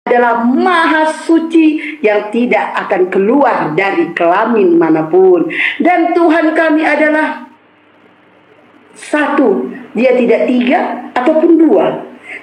adalah maha suci yang tidak akan keluar dari kelamin manapun. Dan Tuhan kami adalah satu, dia tidak tiga ataupun dua.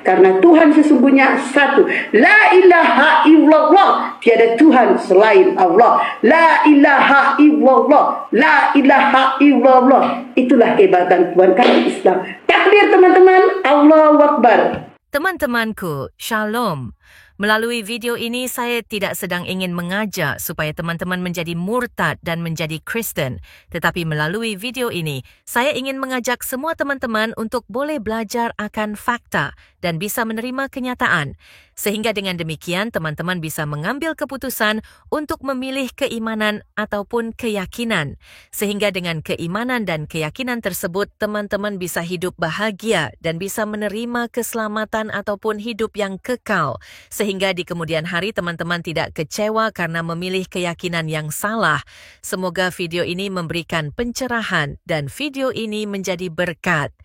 Karena Tuhan sesungguhnya satu. La ilaha illallah, tiada Tuhan selain Allah. La ilaha illallah, la ilaha illallah. Itulah kehebatan Tuhan kami Islam. Takbir teman-teman, Allahu Akbar. Teman-temanku, Shalom. Melalui video ini, saya tidak sedang ingin mengajak supaya teman-teman menjadi murtad dan menjadi Kristen. Tetapi melalui video ini, saya ingin mengajak semua teman-teman untuk boleh belajar akan fakta dan bisa menerima kenyataan. Sehingga dengan demikian, teman-teman bisa mengambil keputusan untuk memilih keimanan ataupun keyakinan. Sehingga dengan keimanan dan keyakinan tersebut, teman-teman bisa hidup bahagia dan bisa menerima keselamatan ataupun hidup yang kekal. Sehingga di kemudian hari teman-teman tidak kecewa karena memilih keyakinan yang salah. Semoga video ini memberikan pencerahan dan video ini menjadi berkat.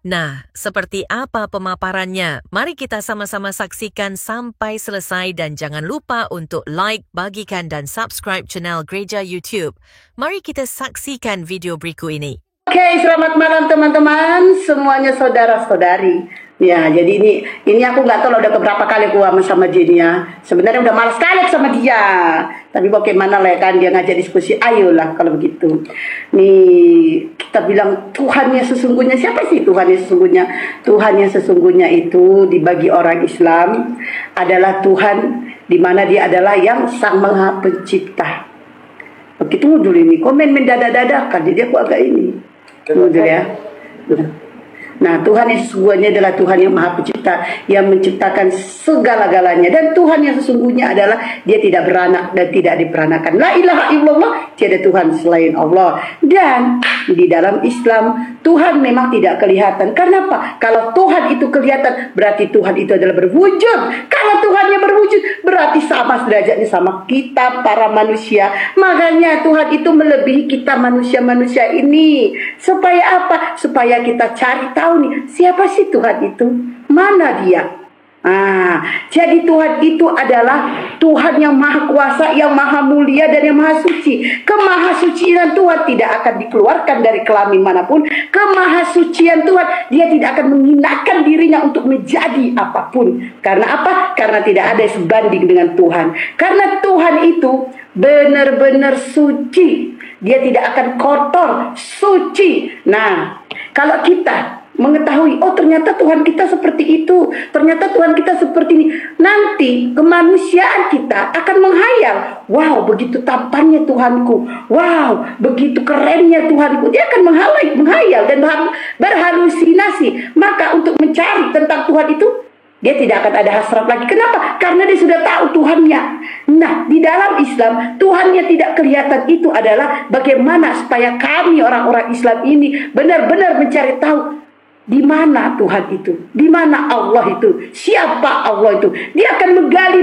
Nah, seperti apa pemaparannya? Mari kita sama-sama saksikan sampai selesai dan jangan lupa untuk like, bagikan dan subscribe channel Gereja YouTube. Mari kita saksikan video berikut ini. Oke, selamat malam teman-teman, semuanya saudara-saudari. Ya, jadi ini aku nggak tahu udah keberapa kali aku sama Jin ya. Sebenarnya udah malas sekali sama dia. Tapi bagaimana lah kan dia ngajak diskusi, ayolah kalau begitu. Nih, kita bilang Tuhannya sesungguhnya, siapa sih Tuhannya sesungguhnya? Tuhannya sesungguhnya itu dibagi orang Islam adalah Tuhan di mana dia adalah yang Sang Maha Pencipta. Begitu dulu ini, komen mendadak-dadakan, jadi aku agak ini. Tunggu ya. Nah, Tuhan yang sesungguhnya adalah Tuhan yang Maha Pencipta, yang menciptakan segala-galanya. Dan Tuhan yang sesungguhnya adalah dia tidak beranak dan tidak diperanakan. La ilaha illallah, tiada Tuhan selain Allah. Dan di dalam Islam, Tuhan memang tidak kelihatan. Karena apa? Kalau Tuhan itu kelihatan, berarti Tuhan itu adalah berwujud. Kalau Tuhannya berwujud, berarti sama derajatnya sama kita para manusia. Makanya Tuhan itu melebihi kita manusia-manusia ini. Supaya apa? Supaya kita cari tahu nih, siapa sih Tuhan itu? Mana dia? Jadi Tuhan itu adalah Tuhan yang maha kuasa, yang maha mulia dan yang maha suci. Kemahasucian Tuhan tidak akan dikeluarkan dari kelamin manapun. Kemahasucian Tuhan, dia tidak akan menghinakan dirinya untuk menjadi apapun. Karena apa? Karena tidak ada yang sebanding dengan Tuhan. Karena Tuhan itu benar-benar suci. Dia tidak akan kotor, suci. Nah, kalau kita mengetahui, oh ternyata Tuhan kita seperti itu, ternyata Tuhan kita seperti ini, nanti kemanusiaan kita akan menghayal, wow begitu tampannya Tuhanku, wow begitu kerennya Tuhanku. Dia akan menghayal dan berhalusinasi. Maka untuk mencari tentang Tuhan itu, dia tidak akan ada hasrat lagi. Kenapa? Karena dia sudah tahu Tuhannya. Nah, di dalam Islam, Tuhannya tidak kelihatan itu adalah bagaimana supaya kami orang-orang Islam ini benar-benar mencari tahu di mana Tuhan itu, di mana Allah itu, siapa Allah itu. Dia akan menggali,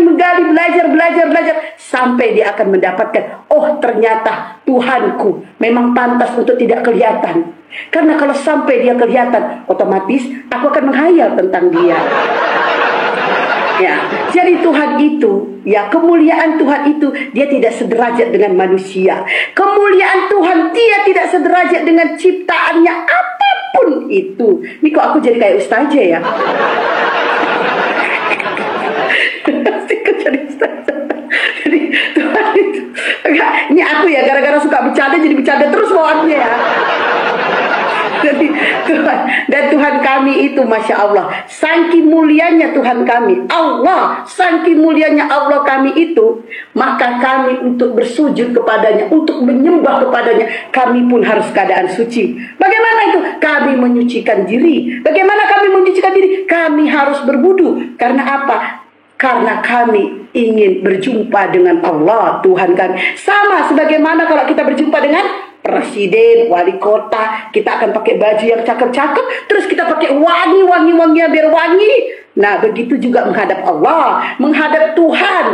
belajar sampai dia akan mendapatkan, oh ternyata Tuhanku memang pantas untuk tidak kelihatan. Karena kalau sampai dia kelihatan, otomatis aku akan menghayal tentang dia. Ya, jadi Tuhan itu, ya kemuliaan Tuhan itu, dia tidak sederajat dengan manusia. Kemuliaan Tuhan, dia tidak sederajat dengan ciptaannya apapun itu. Ini kok aku jadi kayak ustazah ya? Aku jadi ustazah. Jadi Tuhan itu, enggak, ini aku ya gara-gara suka bercanda jadi bercanda terus bawaannya ya. Jadi Tuhan kami itu Masya Allah, saking mulianya Tuhan kami Allah, saking mulianya Allah kami itu, maka kami untuk bersujud kepadanya, untuk menyembah kepadanya, kami pun harus keadaan suci. Bagaimana itu? Kami menyucikan diri. Bagaimana kami menyucikan diri? Kami harus berwudu. Karena apa? Karena kami ingin berjumpa dengan Allah Tuhan kami. Sama sebagaimana kalau kita berjumpa dengan presiden, wali kota, kita akan pakai baju yang cakep-cakep, terus kita pakai wangi-wanginya biar wangi. Nah, begitu juga menghadap Allah, menghadap Tuhan.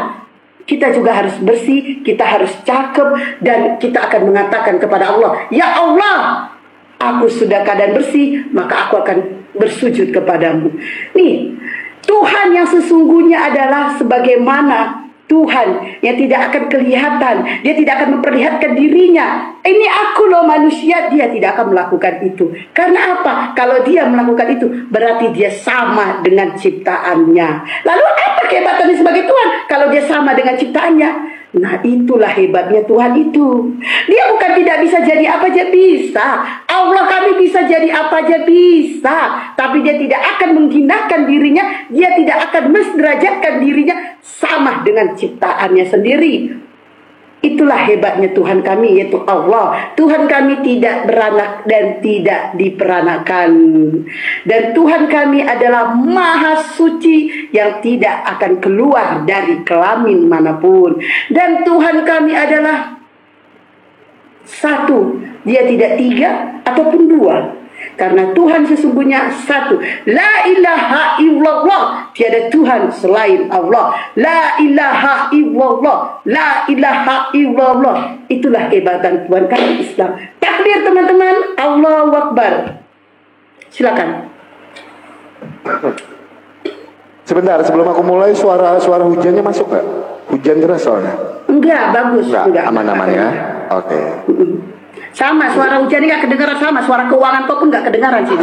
Kita juga harus bersih, kita harus cakep, dan kita akan mengatakan kepada Allah, ya Allah, aku sudah keadaan bersih, maka aku akan bersujud kepadamu. Nih, Tuhan yang sesungguhnya adalah sebagaimana Tuhan yang tidak akan kelihatan. Dia tidak akan memperlihatkan dirinya. Ini aku loh manusia. Dia tidak akan melakukan itu. Karena apa? Kalau dia melakukan itu, berarti dia sama dengan ciptaannya. Lalu apa kehebatannya sebagai Tuhan? Kalau dia sama dengan ciptaannya. Nah, itulah hebatnya Tuhan itu. Dia bukan tidak bisa jadi apa aja, bisa. Allah kami bisa jadi apa aja, bisa. Tapi dia tidak akan menghinakan dirinya. Dia tidak akan menderajatkan dirinya sama dengan ciptaannya sendiri. Itulah hebatnya Tuhan kami, yaitu Allah. Tuhan kami tidak beranak dan tidak diperanakan. Dan Tuhan kami adalah maha suci yang tidak akan keluar dari kelamin manapun. Dan Tuhan kami adalah satu. Dia tidak tiga ataupun dua. Karena Tuhan sesungguhnya satu. La ilaha illallah. Tiada Tuhan selain Allah. La ilaha illallah. La ilaha illallah. Itulah kehebatan Tuhan kami Islam. Takbir teman-teman. Allahu Akbar. Silakan. Sebentar, sebelum aku mulai, suara hujannya masuk nggak? Hujan deras soalnya. Enggak, bagus. Enggak, aman-aman ya. Oke. Sama, suara hujan ini gak kedengaran sama. Suara keuangan kau pun gak kedengaran sih.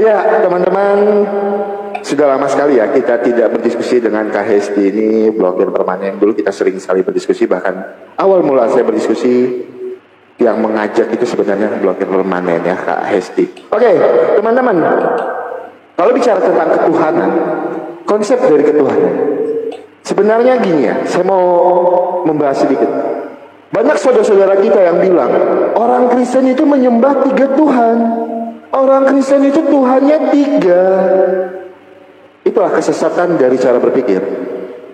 Ya, teman-teman, sudah lama sekali ya kita tidak berdiskusi dengan Kak Hesti ini, blogger permanen. Dulu kita sering sekali berdiskusi, bahkan awal mula saya berdiskusi yang mengajak itu sebenarnya blogger permanen ya, Kak Hesti. Oke, teman-teman, kalau bicara tentang ketuhanan, konsep dari ketuhanan, sebenarnya gini ya, saya mau membahas sedikit. Banyak saudara-saudara kita yang bilang, orang Kristen itu menyembah 3 Tuhan. Orang Kristen itu Tuhannya 3. Itulah kesesatan dari cara berpikir.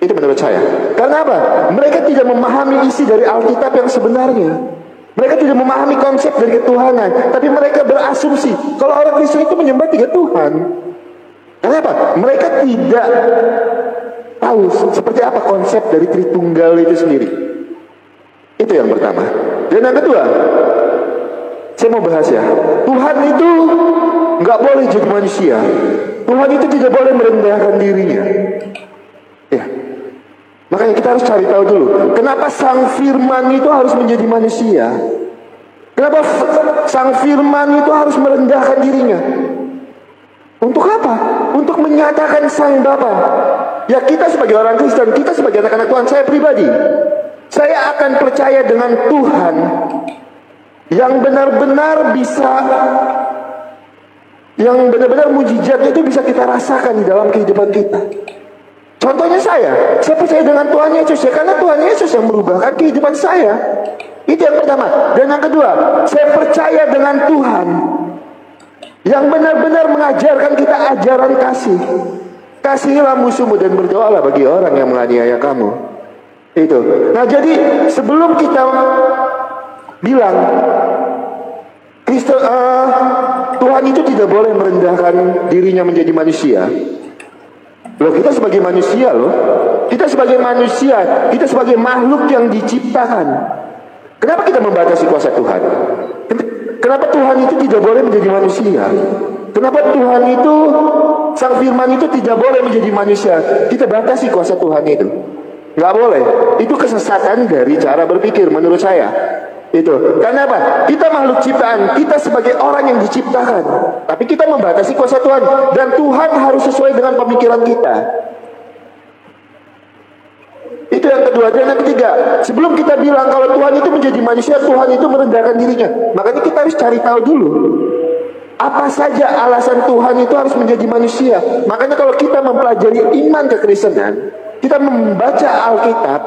Itu menurut saya. Karena apa? Mereka tidak memahami isi dari Alkitab yang sebenarnya. Mereka tidak memahami konsep dari ketuhanan. Tapi mereka berasumsi, kalau orang Kristen itu menyembah 3 Tuhan. Kenapa? Mereka tidak tahu seperti apa konsep dari Tritunggal itu sendiri. Itu yang pertama. Dan yang kedua, saya mau bahas ya, Tuhan itu nggak boleh jadi manusia. Tuhan itu tidak boleh merendahkan dirinya. Ya, makanya kita harus cari tahu dulu, kenapa Sang Firman itu harus menjadi manusia? Kenapa Sang Firman itu harus merendahkan dirinya? Untuk apa? Untuk menyatakan Sang Bapa. Ya, kita sebagai orang Kristen, kita sebagai anak-anak Tuhan, saya pribadi, saya akan percaya dengan Tuhan yang benar-benar bisa, yang benar-benar mujizatnya itu bisa kita rasakan di dalam kehidupan kita. Contohnya saya percaya dengan Tuhan Yesus ya, karena Tuhan Yesus yang merubahkan kehidupan saya. Itu yang pertama. Dan yang kedua, saya percaya dengan Tuhan yang benar-benar mengajarkan kita ajaran kasih. Kasihilah musuhmu dan berdoalah bagi orang yang menganiaya kamu. Itu. Nah, jadi sebelum kita bilang Tuhan itu tidak boleh merendahkan dirinya menjadi manusia. Loh, kita sebagai manusia loh. Kita sebagai manusia, kita sebagai makhluk yang diciptakan. Kenapa kita membatasi kuasa Tuhan? Kenapa Tuhan itu tidak boleh menjadi manusia? Kenapa Tuhan itu, Sang Firman itu tidak boleh menjadi manusia? Kita batasi kuasa Tuhan itu. Nggak boleh. Itu kesesatan dari cara berpikir menurut saya. Itu. Karena apa? Kita makhluk ciptaan. Kita sebagai orang yang diciptakan. Tapi kita membatasi kuasa Tuhan. Dan Tuhan harus sesuai dengan pemikiran kita. Itu yang kedua. Dan yang ketiga, sebelum kita bilang kalau Tuhan itu menjadi manusia, Tuhan itu merendahkan dirinya, makanya kita harus cari tahu dulu apa saja alasan Tuhan itu harus menjadi manusia. Makanya kalau kita mempelajari iman kekristenan, kita membaca Alkitab,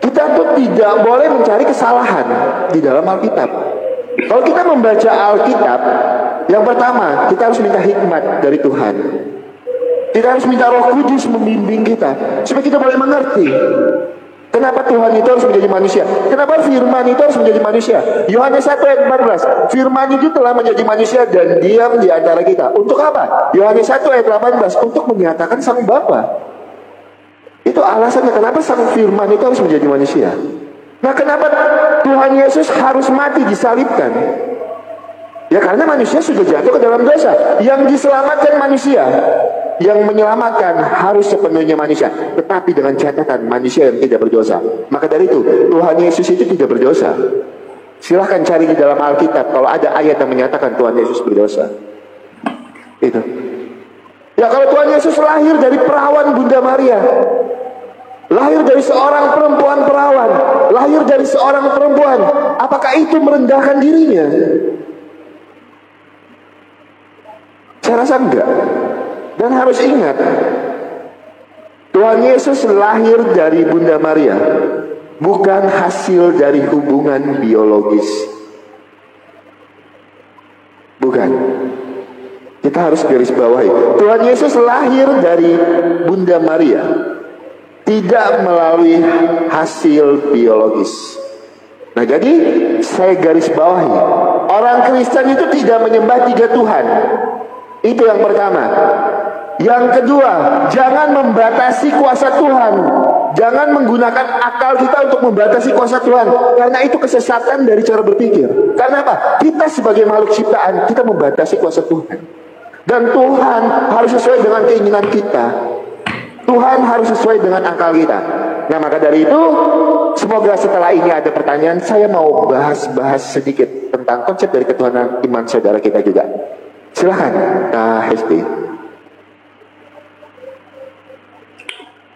kita tuh tidak boleh mencari kesalahan di dalam Alkitab. Kalau kita membaca Alkitab, yang pertama kita harus minta hikmat dari Tuhan. Kita harus minta Roh Kudus membimbing kita supaya kita boleh mengerti kenapa Tuhan itu harus menjadi manusia. Kenapa firman itu harus menjadi manusia. Yohanes 1 ayat 14, firman itu telah menjadi manusia dan diam di antara kita. Untuk apa? Yohanes 1 ayat 18, untuk menyatakan Sang Bapa. Itu alasannya kenapa Sang Firman itu harus menjadi manusia. Nah, kenapa Tuhan Yesus harus mati disalibkan? Ya karena manusia sudah jatuh ke dalam dosa. Yang diselamatkan manusia, yang menyelamatkan harus sepenuhnya manusia, tetapi dengan catatan manusia yang tidak berdosa. Maka dari itu Tuhan Yesus itu tidak berdosa. Silahkan cari di dalam Alkitab kalau ada ayat yang menyatakan Tuhan Yesus berdosa. Itu. Ya kalau Tuhan Yesus lahir dari perawan Bunda Maria, lahir dari seorang perempuan perawan, lahir dari seorang perempuan, apakah itu merendahkan dirinya? Saya rasa enggak. Dan harus ingat, Tuhan Yesus lahir dari Bunda Maria, bukan hasil dari hubungan biologis. Bukan. Kita harus garis bawahi, Tuhan Yesus lahir dari Bunda Maria, tidak melalui hasil biologis. Nah jadi saya garis bawahi, orang Kristen itu tidak menyembah 3 Tuhan. Itu yang pertama. Yang kedua, jangan membatasi kuasa Tuhan. Jangan menggunakan akal kita untuk membatasi kuasa Tuhan, karena itu kesesatan dari cara berpikir. Karena apa? Kita sebagai makhluk ciptaan, kita membatasi kuasa Tuhan. Dan Tuhan harus sesuai dengan keinginan kita. Tuhan harus sesuai dengan akal kita. Nah maka dari itu, semoga setelah ini ada pertanyaan, saya mau bahas sedikit tentang konsep dari ketuhanan iman saudara kita juga. Silakan, Kak Hesti.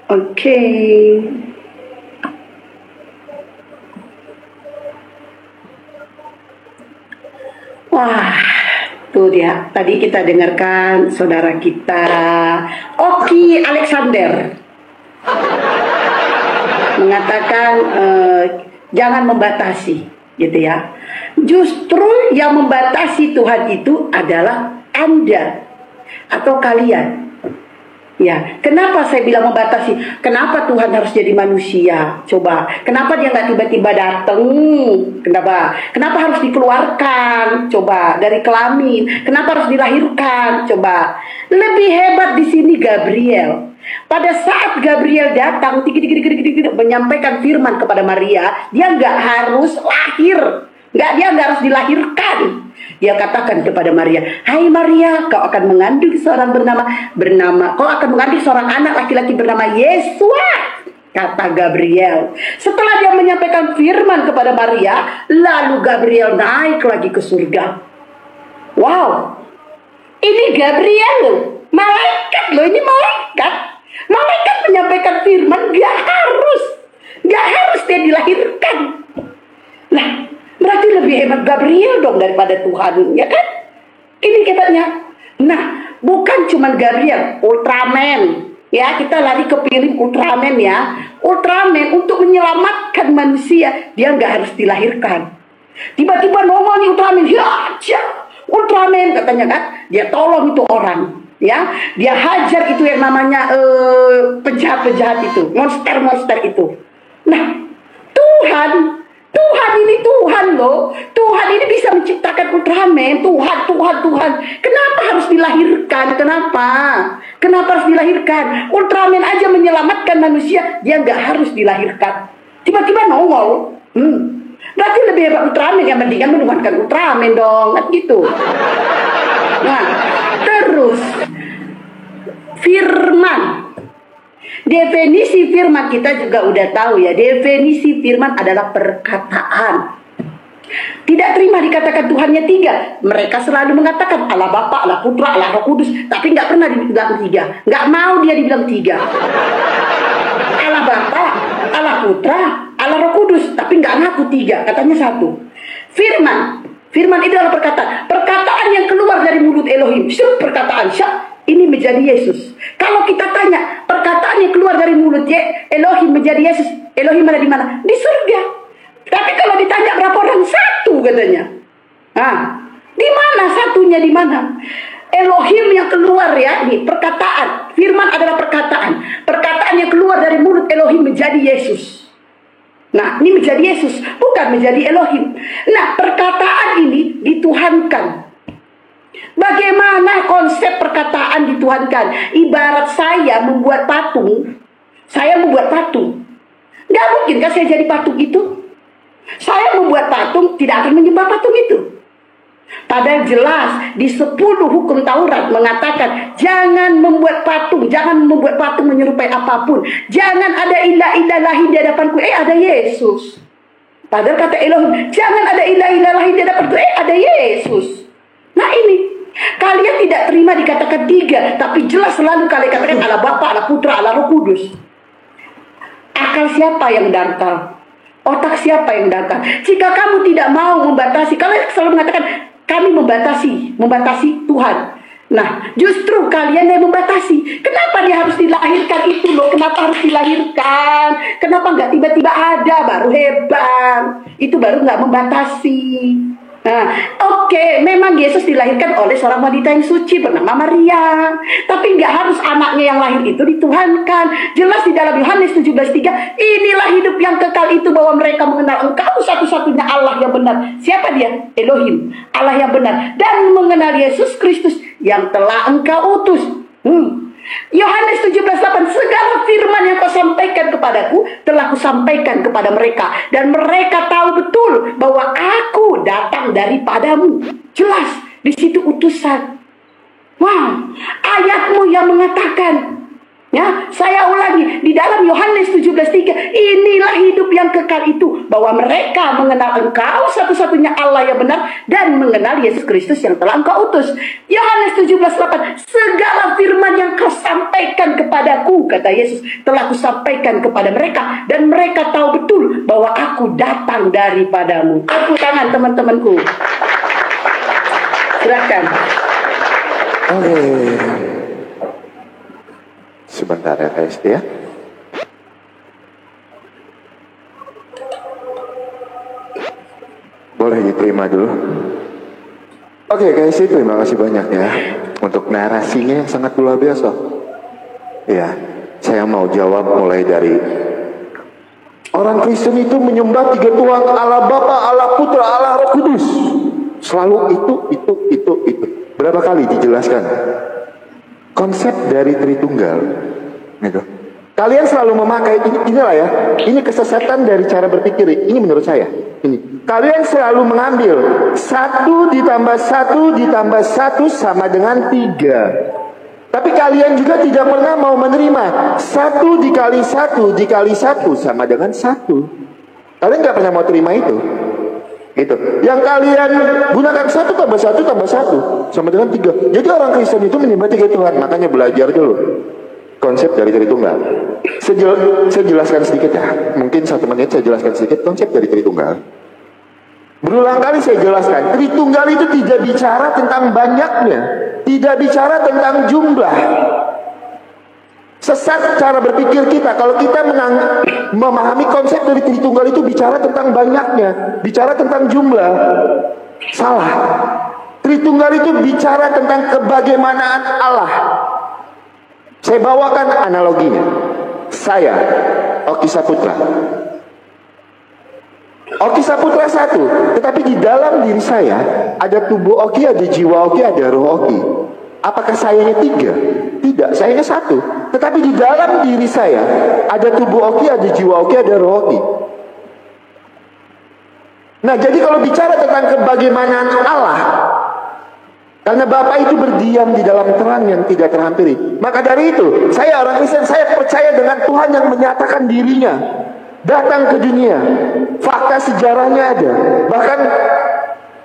Oke. Wah, tuh dia. Tadi kita dengarkan saudara kita Oki Alexander mengatakan jangan membatasi, gitu ya. Justru yang membatasi Tuhan itu adalah Anda atau kalian. Ya, kenapa saya bilang membatasi? Kenapa Tuhan harus jadi manusia? Coba, kenapa dia nggak tiba-tiba datang? Kenapa harus dikeluarkan? Coba, dari kelamin. Kenapa harus dilahirkan? Coba, lebih hebat di sini Gabriel. Pada saat Gabriel datang, menyampaikan firman kepada Maria, dia nggak harus lahir. Dia nggak harus dilahirkan. Dia katakan kepada Maria, "Hai Maria, kau akan mengandung seorang kau akan mengandung seorang anak laki-laki bernama Yesua," kata Gabriel. Setelah dia menyampaikan firman kepada Maria, lalu Gabriel naik lagi ke surga. Wow, ini Gabriel loh, malaikat loh, ini malaikat. Malaikat menyampaikan firman, gak harus dia dilahirkan. Nah, berarti lebih hebat Gabriel dong daripada Tuhan, ya kan? Ini katanya. Nah, bukan cuma Gabriel, Ultraman. Ya, kita lari ke film Ultraman ya. Ultraman untuk menyelamatkan manusia, dia nggak harus dilahirkan. Tiba-tiba nongol nih Ultraman, Ultraman katanya kan, dia tolong itu orang. Ya, dia hajar itu yang namanya penjahat-penjahat itu, monster-monster itu. Nah, Tuhan ini Tuhan loh. Tuhan ini bisa menciptakan Ultraman. Tuhan. Kenapa harus dilahirkan? Kenapa harus dilahirkan? Ultraman aja menyelamatkan manusia, dia nggak harus dilahirkan. Tiba-tiba nongol. Berarti lebih hebat Ultraman, yang mendingan menuhankan Ultraman dong, kan gitu. Nah, terus firman. Definisi firman kita juga udah tahu ya. Definisi firman adalah perkataan. Tidak terima dikatakan Tuhannya 3. Mereka selalu mengatakan Allah Bapa, Allah Putra, Allah Roh Kudus, tapi nggak pernah dibilang 3. Nggak mau dia dibilang 3. Allah Bapa, Allah Putra, Allah Roh Kudus, tapi nggak ngaku 3. Katanya 1. Firman itu adalah perkataan. Perkataan yang keluar dari mulut Elohim. Perkataan ini menjadi Yesus. Kalau kita tanya, perkataan yang keluar dari mulut Elohim menjadi Yesus, Elohim ada di mana? Di surga. Tapi kalau ditanya berapa orang? 1 katanya. Di mana satunya, di mana? Elohim yang keluar ya, ini perkataan. Firman adalah perkataan. Perkataan yang keluar dari mulut Elohim menjadi Yesus. Nah, ini menjadi Yesus, bukan menjadi Elohim. Nah, perkataan ini dituhankan. Bagaimana konsep perkataan dituhankan? Ibarat saya membuat patung. Gak mungkin kan saya jadi patung itu? Saya membuat patung, tidak akan menyembah patung itu. Padahal jelas di 10 hukum Taurat mengatakan jangan membuat patung menyerupai apapun. Jangan ada ilah-ilah lain di hadapanku. Ada Yesus. Padahal kata Elohim, jangan ada ilah-ilah lain di hadapanku. Ada Yesus. Nah ini, kalian tidak terima dikatakan 3, tapi jelas selalu kalian katakan Allah Bapa, Allah Putra, Allah Roh Kudus. Akal siapa yang dangkal? Otak siapa yang dangkal? Jika kamu tidak mau membatasi, kalian selalu mengatakan kami membatasi Tuhan. Nah, justru kalian yang membatasi. Kenapa dia harus dilahirkan itu loh? Kenapa harus dilahirkan? Kenapa nggak tiba-tiba ada baru hebat? Itu baru nggak membatasi. Nah, oke, memang Yesus dilahirkan oleh seorang wanita yang suci bernama Maria. Tapi nggak harus anaknya yang lahir itu dituhankan. Jelas di dalam Yohanes 17:3, inilah hidup yang kekal itu, bahwa mereka mengenal Engkau satu-satunya Allah yang benar. Siapa dia? Elohim, Allah yang benar. Dan mengenal Yesus Kristus yang telah Engkau utus. Yohanes 17:8, segala firman yang kau sampaikan kepadaku telah kusampaikan kepada mereka, dan mereka tahu betul bahwa aku datang daripadamu. Jelas di situ utusan. Ayatmu yang mengatakan, ya, saya ulangi di dalam Yohanes 17:3, inilah hidup yang kekal itu, bahwa mereka mengenal Engkau satu-satunya Allah yang benar, dan mengenal Yesus Kristus yang telah Engkau utus. Yohanes 17:8, segala firman yang kau sampaikan kepadaku, kata Yesus, telah kusampaikan kepada mereka, dan mereka tahu betul bahwa aku datang daripadamu. Tepuk tangan teman-temanku. Silakan. Sebentar ya guys ya. Boleh diterima dulu. Oke guys, terima kasih banyak ya untuk narasinya yang sangat luar biasa. Ya, saya mau jawab mulai dari orang Kristen itu menyembah 3 Tuhan, Allah Bapa, Allah Putra, Allah Roh Kudus. Selalu itu. Berapa kali dijelaskan konsep dari Tritunggal gitu. Kalian selalu memakai inilah ya, ini kesesatan dari cara berpikir. Ini menurut saya. Ini kalian selalu mengambil 1 ditambah 1 ditambah 1 sama dengan 3. Tapi kalian juga tidak pernah mau menerima 1 dikali 1 dikali 1 sama dengan 1. Kalian nggak pernah mau terima itu. Gitu. Yang kalian gunakan 1 tambah 1 tambah 1 sama dengan 3. Jadi orang Kristen itu menyembah 3 Tuhan. Makanya belajar dulu konsep dari Tritunggal. Saya jelaskan sedikit ya. Mungkin 1 menit saya jelaskan sedikit konsep dari Tritunggal. Berulang kali saya jelaskan, Tritunggal itu tidak bicara tentang banyaknya, tidak bicara tentang jumlah. Sesat cara berpikir kita. Kalau kita memahami konsep dari Tritunggal itu bicara tentang banyaknya, bicara tentang jumlah. Salah. Tritunggal itu bicara tentang kebagaimanaan Allah. Saya bawakan analoginya. Saya, Oki Saputra. Oki Saputra 1, tetapi di dalam diri saya ada tubuh Oki, ada jiwa Oki, ada roh Oki. Apakah sayanya 3? Tidak, sayanya 1. Tetapi di dalam diri saya ada tubuh Oki, ada jiwa Oki, ada roh Oki. Nah, jadi kalau bicara tentang kebagaimanaan Allah, karena Bapa itu berdiam di dalam terang yang tidak terhampiri, maka dari itu saya orang Kristen, saya percaya dengan Tuhan yang menyatakan dirinya datang ke dunia. Fakta sejarahnya ada. Bahkan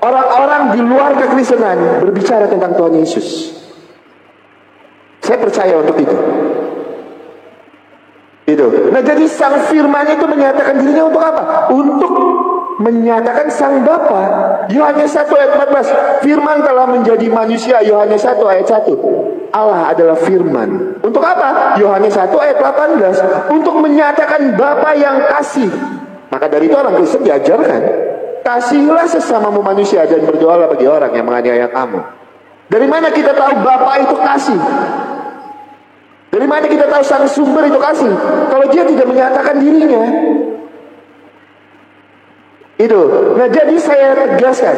orang-orang di luar kekristenan berbicara tentang Tuhan Yesus. Saya percaya untuk itu. Nah, jadi sang firman itu menyatakan dirinya untuk apa? Untuk menyatakan sang Bapa. Yohanes 1 ayat 14, firman telah menjadi manusia. Yohanes 1 ayat 1, Allah adalah firman. Untuk apa? Yohanes 1 ayat 18, untuk menyatakan Bapa yang kasih. Maka dari itu orang Kristen diajarkan, kasihilah sesamamu manusia dan berdoalah bagi orang yang menganiaya kamu. Dari mana kita tahu Bapa itu kasih? Dari mana kita tahu sang sumber itu kasih? Kalau dia tidak menyatakan dirinya. Itu. Nah, jadi saya tegaskan,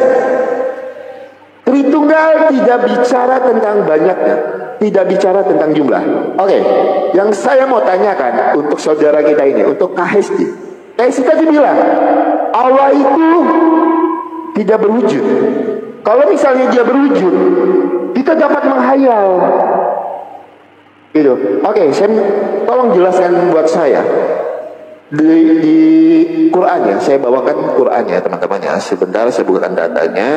Tritunggal tidak bicara tentang banyaknya, tidak bicara tentang jumlah. Oke, yang saya mau tanyakan untuk saudara kita ini, untuk Kak Hesti. Kak Hesti tadi bilang Allah itu tidak berwujud. Kalau misalnya dia berwujud, kita dapat menghayal. Gitu. Oke, saya tolong jelaskan buat saya. Di Quran ya, saya bawakan Quran ya teman-teman ya. Sebentar saya bukakan datanya.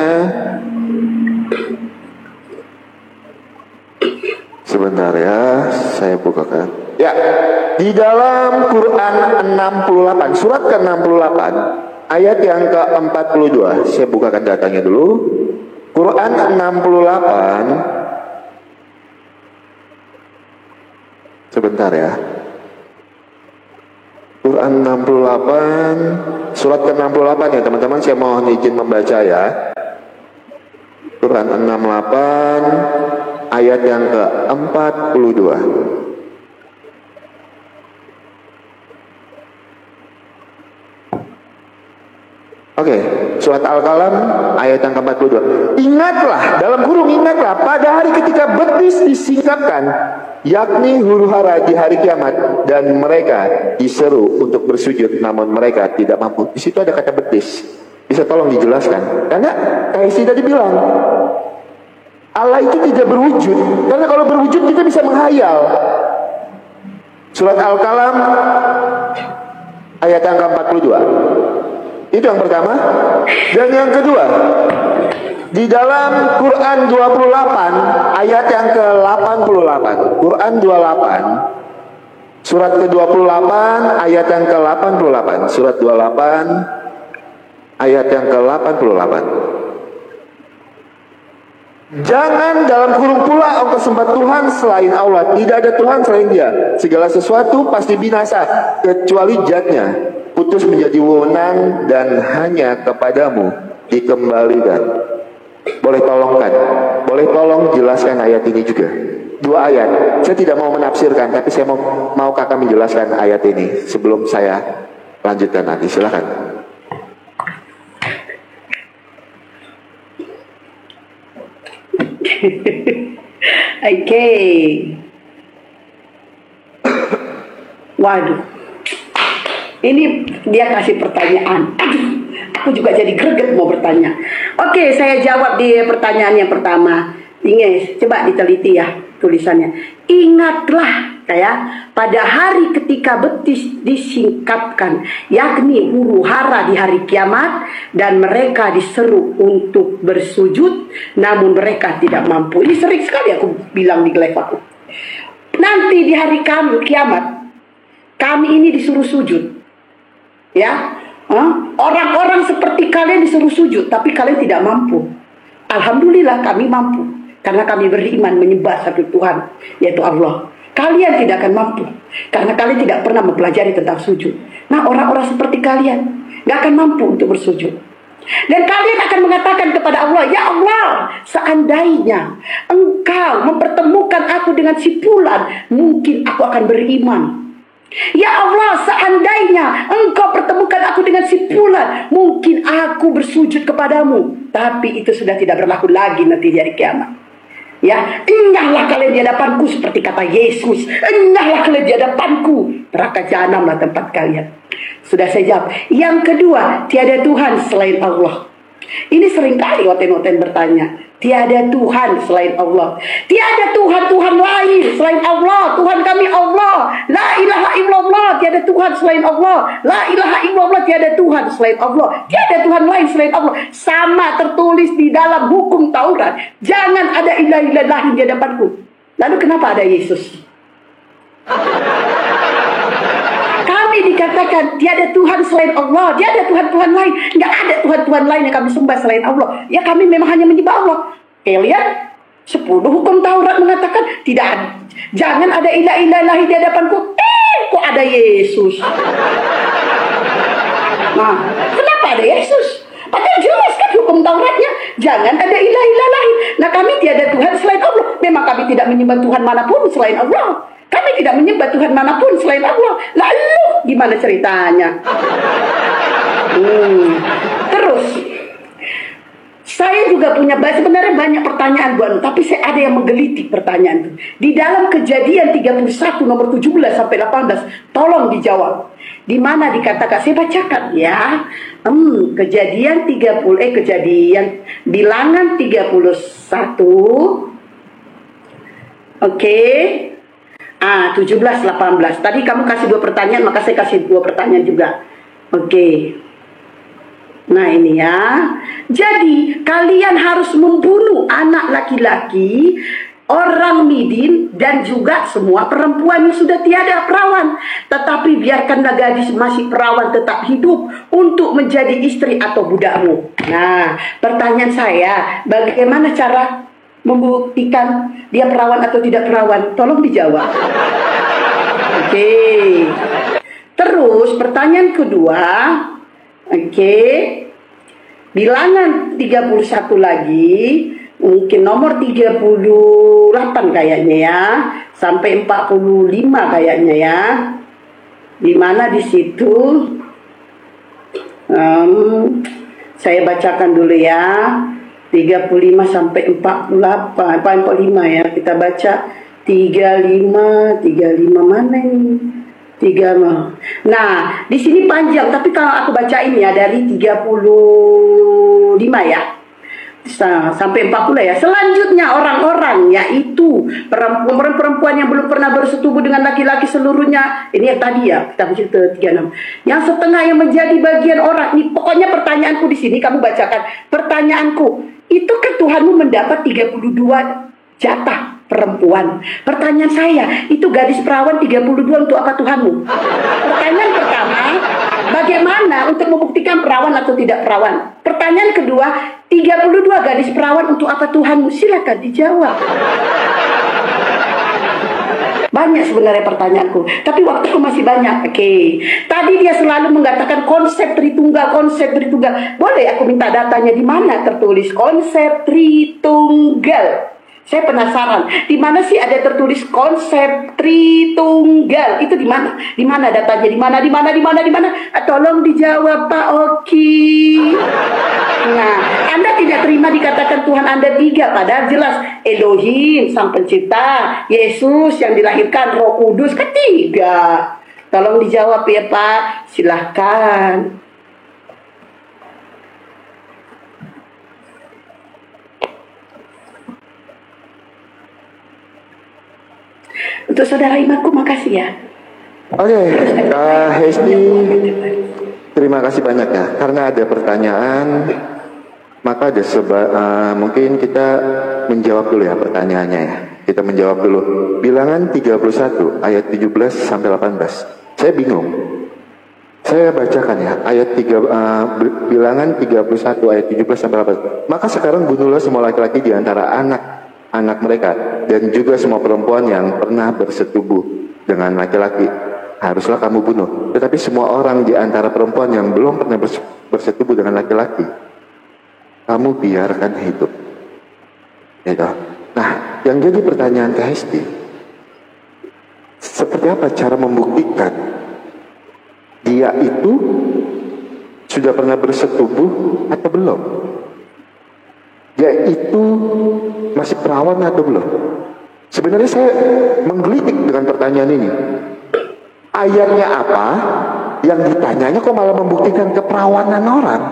Sebentar ya, saya bukakan. Ya, di dalam Quran 68, surat ke-68, ayat yang ke-42. Saya bukakan datanya dulu. Quran 68. Sebentar ya. Quran 68, surat ke-68 ya teman-teman, saya mohon izin membaca ya. Quran 68 ayat yang ke-42. Oke, surat Al-Qalam ayat yang ke-42. Ingatlah, dalam kurung ingatlah, pada hari ketika betis disingkapkan, yakni huru hara di hari kiamat, dan mereka diseru untuk bersujud namun mereka tidak mampu. Di situ ada kata betis. Bisa tolong dijelaskan? Karena kayak tadi bilang, Allah itu tidak berwujud. Karena kalau berwujud kita bisa menghayal. Surat Al-Qalam ayat yang ke-42. Itu yang pertama. Dan yang kedua, di dalam Quran 28 ayat yang ke-88. Quran 28 surat ke-28 ayat yang ke-88. Surat 28 ayat yang ke-88. Jangan dalam kurung pula engkau sembah Tuhan selain Allah. Tidak ada Tuhan selain Dia. Segala sesuatu pasti binasa kecuali Zat-Nya. Putus menjadi wewenang dan hanya kepadamu dikembalikan. Boleh tolongkan, boleh tolong jelaskan ayat ini juga. 2 ayat. Saya tidak mau menafsirkan, tapi saya mau kakak menjelaskan ayat ini sebelum saya lanjutkan nanti. Silakan. Oke. Waduh. Ini dia kasih pertanyaan. Aduh, aku juga jadi greget mau bertanya. Oke, saya jawab di pertanyaan yang pertama. Ingat, coba diteliti ya tulisannya. Ingatlah ya, pada hari ketika betis disingkapkan, yakni huru hara di hari kiamat, dan mereka diseru untuk bersujud, namun mereka tidak mampu. Ini sering sekali aku bilang di live aku. Nanti di hari kiamat, kami ini disuruh sujud. Ya, orang-orang seperti kalian disuruh sujud, tapi kalian tidak mampu. Alhamdulillah kami mampu, karena kami beriman menyembah satu Tuhan, yaitu Allah. Kalian tidak akan mampu, karena kalian tidak pernah mempelajari tentang sujud. Nah, orang-orang seperti kalian gak akan mampu untuk bersujud. Dan kalian akan mengatakan kepada Allah, ya Allah, seandainya Engkau mempertemukan aku dengan si fulan, mungkin aku akan beriman. Ya Allah, seandainya Engkau pertemukan aku dengan si fulan, mungkin aku bersujud kepadamu. Tapi itu sudah tidak berlaku lagi nanti di hari kiamat. Ya, enyahlah kalian di hadapanku, seperti kata Yesus. Enyahlah kalian di hadapanku, neraka jahanamlah tempat kalian. Sudah saya jawab. Yang kedua, tiada Tuhan selain Allah. Ini seringkali oten-oten bertanya, tiada Tuhan selain Allah. Tiada Tuhan lain selain Allah. Tuhan kami Allah. La ilaha illallah. Tiada Tuhan selain Allah. La ilaha illallah. Tiada Tuhan selain Allah. Tiada Tuhan lain selain Allah. Sama tertulis di dalam hukum Taurat. Jangan ada ilah-ilah lain di hadapanku. Lalu kenapa ada Yesus? Kami dikatakan tiada Tuhan selain Allah, tiada Tuhan-Tuhan lain, nggak ada Tuhan-Tuhan lain yang kami sembah selain Allah. Ya, kami memang hanya menyembah Allah. Lihat, 10 hukum Taurat mengatakan tidak ada. Jangan ada ilah-ilah lain di hadapanku. Kok ada Yesus? Nah, kenapa ada Yesus? Padahal jelas kan hukum Tauratnya, jangan ada ilah-ilah lain. Nah, kami tiada Tuhan selain Allah. Memang kami tidak menyembah Tuhan manapun selain Allah. Kami tidak menyembah Tuhan manapun selain Allah. Lalu gimana ceritanya? Terus Saya juga punya sebenarnya banyak pertanyaan Bu Anu, tapi saya ada yang menggelitik pertanyaan itu. Di dalam Kejadian 31 nomor 17 sampai 18, tolong dijawab. Di mana dikatakan, saya bacakan ya. Kejadian Bilangan 31. Oke. 17 18. Tadi kamu kasih 2 pertanyaan, maka saya kasih 2 pertanyaan juga. Oke. Nah ini ya. Jadi kalian harus membunuh anak laki-laki, orang Midin, dan juga semua perempuan yang sudah tiada perawan. Tetapi biarkanlah gadis masih perawan tetap hidup untuk menjadi istri atau budakmu. Nah, pertanyaan saya, bagaimana cara membuktikan dia perawan atau tidak perawan? Tolong dijawab. Oke. Terus pertanyaan kedua. Oke. Bilangan 31 lagi, mungkin nomor 38 kayaknya ya, sampai 45 kayaknya ya. Dimana di situ saya bacakan dulu ya. 35 sampai 48, 45 ya. Kita baca 35 mana ini? 3. Nah, di sini panjang, tapi kalau aku bacain ya dari 35 ya. Sampai 40 ya. Selanjutnya orang-orang, yaitu perempuan yang belum pernah bersetubuh dengan laki-laki seluruhnya. Ini yang tadi ya, kita baca 36. Yang setengah yang menjadi bagian orang. Ini pokoknya pertanyaanku di sini kamu bacakan. Pertanyaanku, itu kan Tuhanmu mendapat 32 jatah perempuan. Pertanyaan saya, itu gadis perawan 32 untuk apa Tuhanmu? Pertanyaan pertama, bagaimana untuk membuktikan perawan atau tidak perawan? Pertanyaan kedua, 32 gadis perawan untuk apa Tuhanmu? Silakan dijawab. Banyak sebenarnya pertanyaanku, tapi waktuku masih banyak. Oke. Tadi dia selalu mengatakan konsep Tritunggal. Boleh aku minta datanya di mana tertulis konsep Tritunggal? Saya penasaran, di mana sih ada tertulis konsep Tritunggal? Itu di mana? Di mana datanya? Di mana? Tolong dijawab Pak Oki. Nah, Anda tidak terima dikatakan Tuhan Anda 3, padahal jelas Elohim Sang Pencipta, Yesus yang dilahirkan, Roh Kudus ketiga. Tolong dijawab ya Pak. Silahkan. Untuk saudara imanku, makasih ya. Oke, Kak Hesti, terima kasih banyak ya. Karena ada pertanyaan, maka ada mungkin kita menjawab dulu ya pertanyaannya ya. Kita menjawab dulu. Bilangan 31 ayat 17 sampai 18. Saya bingung. Saya bacakan ya, Bilangan 31 ayat 17 sampai 18. Maka sekarang bunuhlah semua laki-laki di antara anak mereka dan juga semua perempuan yang pernah bersetubuh dengan laki-laki haruslah kamu bunuh. Tetapi semua orang di antara perempuan yang belum pernah bersetubuh dengan laki-laki kamu biarkan hidup. Gitu. Nah, yang jadi pertanyaan Kak Hesti, seperti apa cara membuktikan dia itu sudah pernah bersetubuh atau belum? Dia itu masih perawan atau belum? Sebenarnya saya menggelitik dengan pertanyaan ini. Ayatnya apa yang ditanyanya kok malah membuktikan keperawanan orang?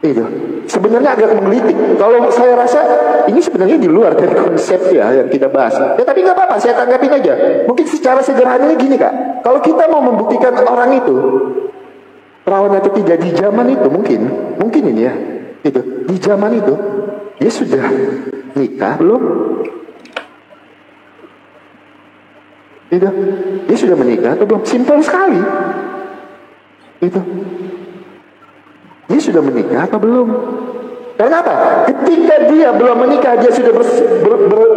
Itu sebenarnya agak menggelitik. Kalau saya rasa ini sebenarnya di luar dari konsep ya yang kita bahas. Ya tapi nggak apa-apa, saya tanggapin aja. Mungkin secara sederhananya gini Kak, kalau kita mau membuktikan orang itu perawan atau tidak di zaman itu, mungkin ini ya. Itu di zaman itu dia sudah nikah belum? Itu dia sudah menikah atau belum? Simpel sekali. Itu dia sudah menikah atau belum? Karena apa? Ketika dia belum menikah, dia sudah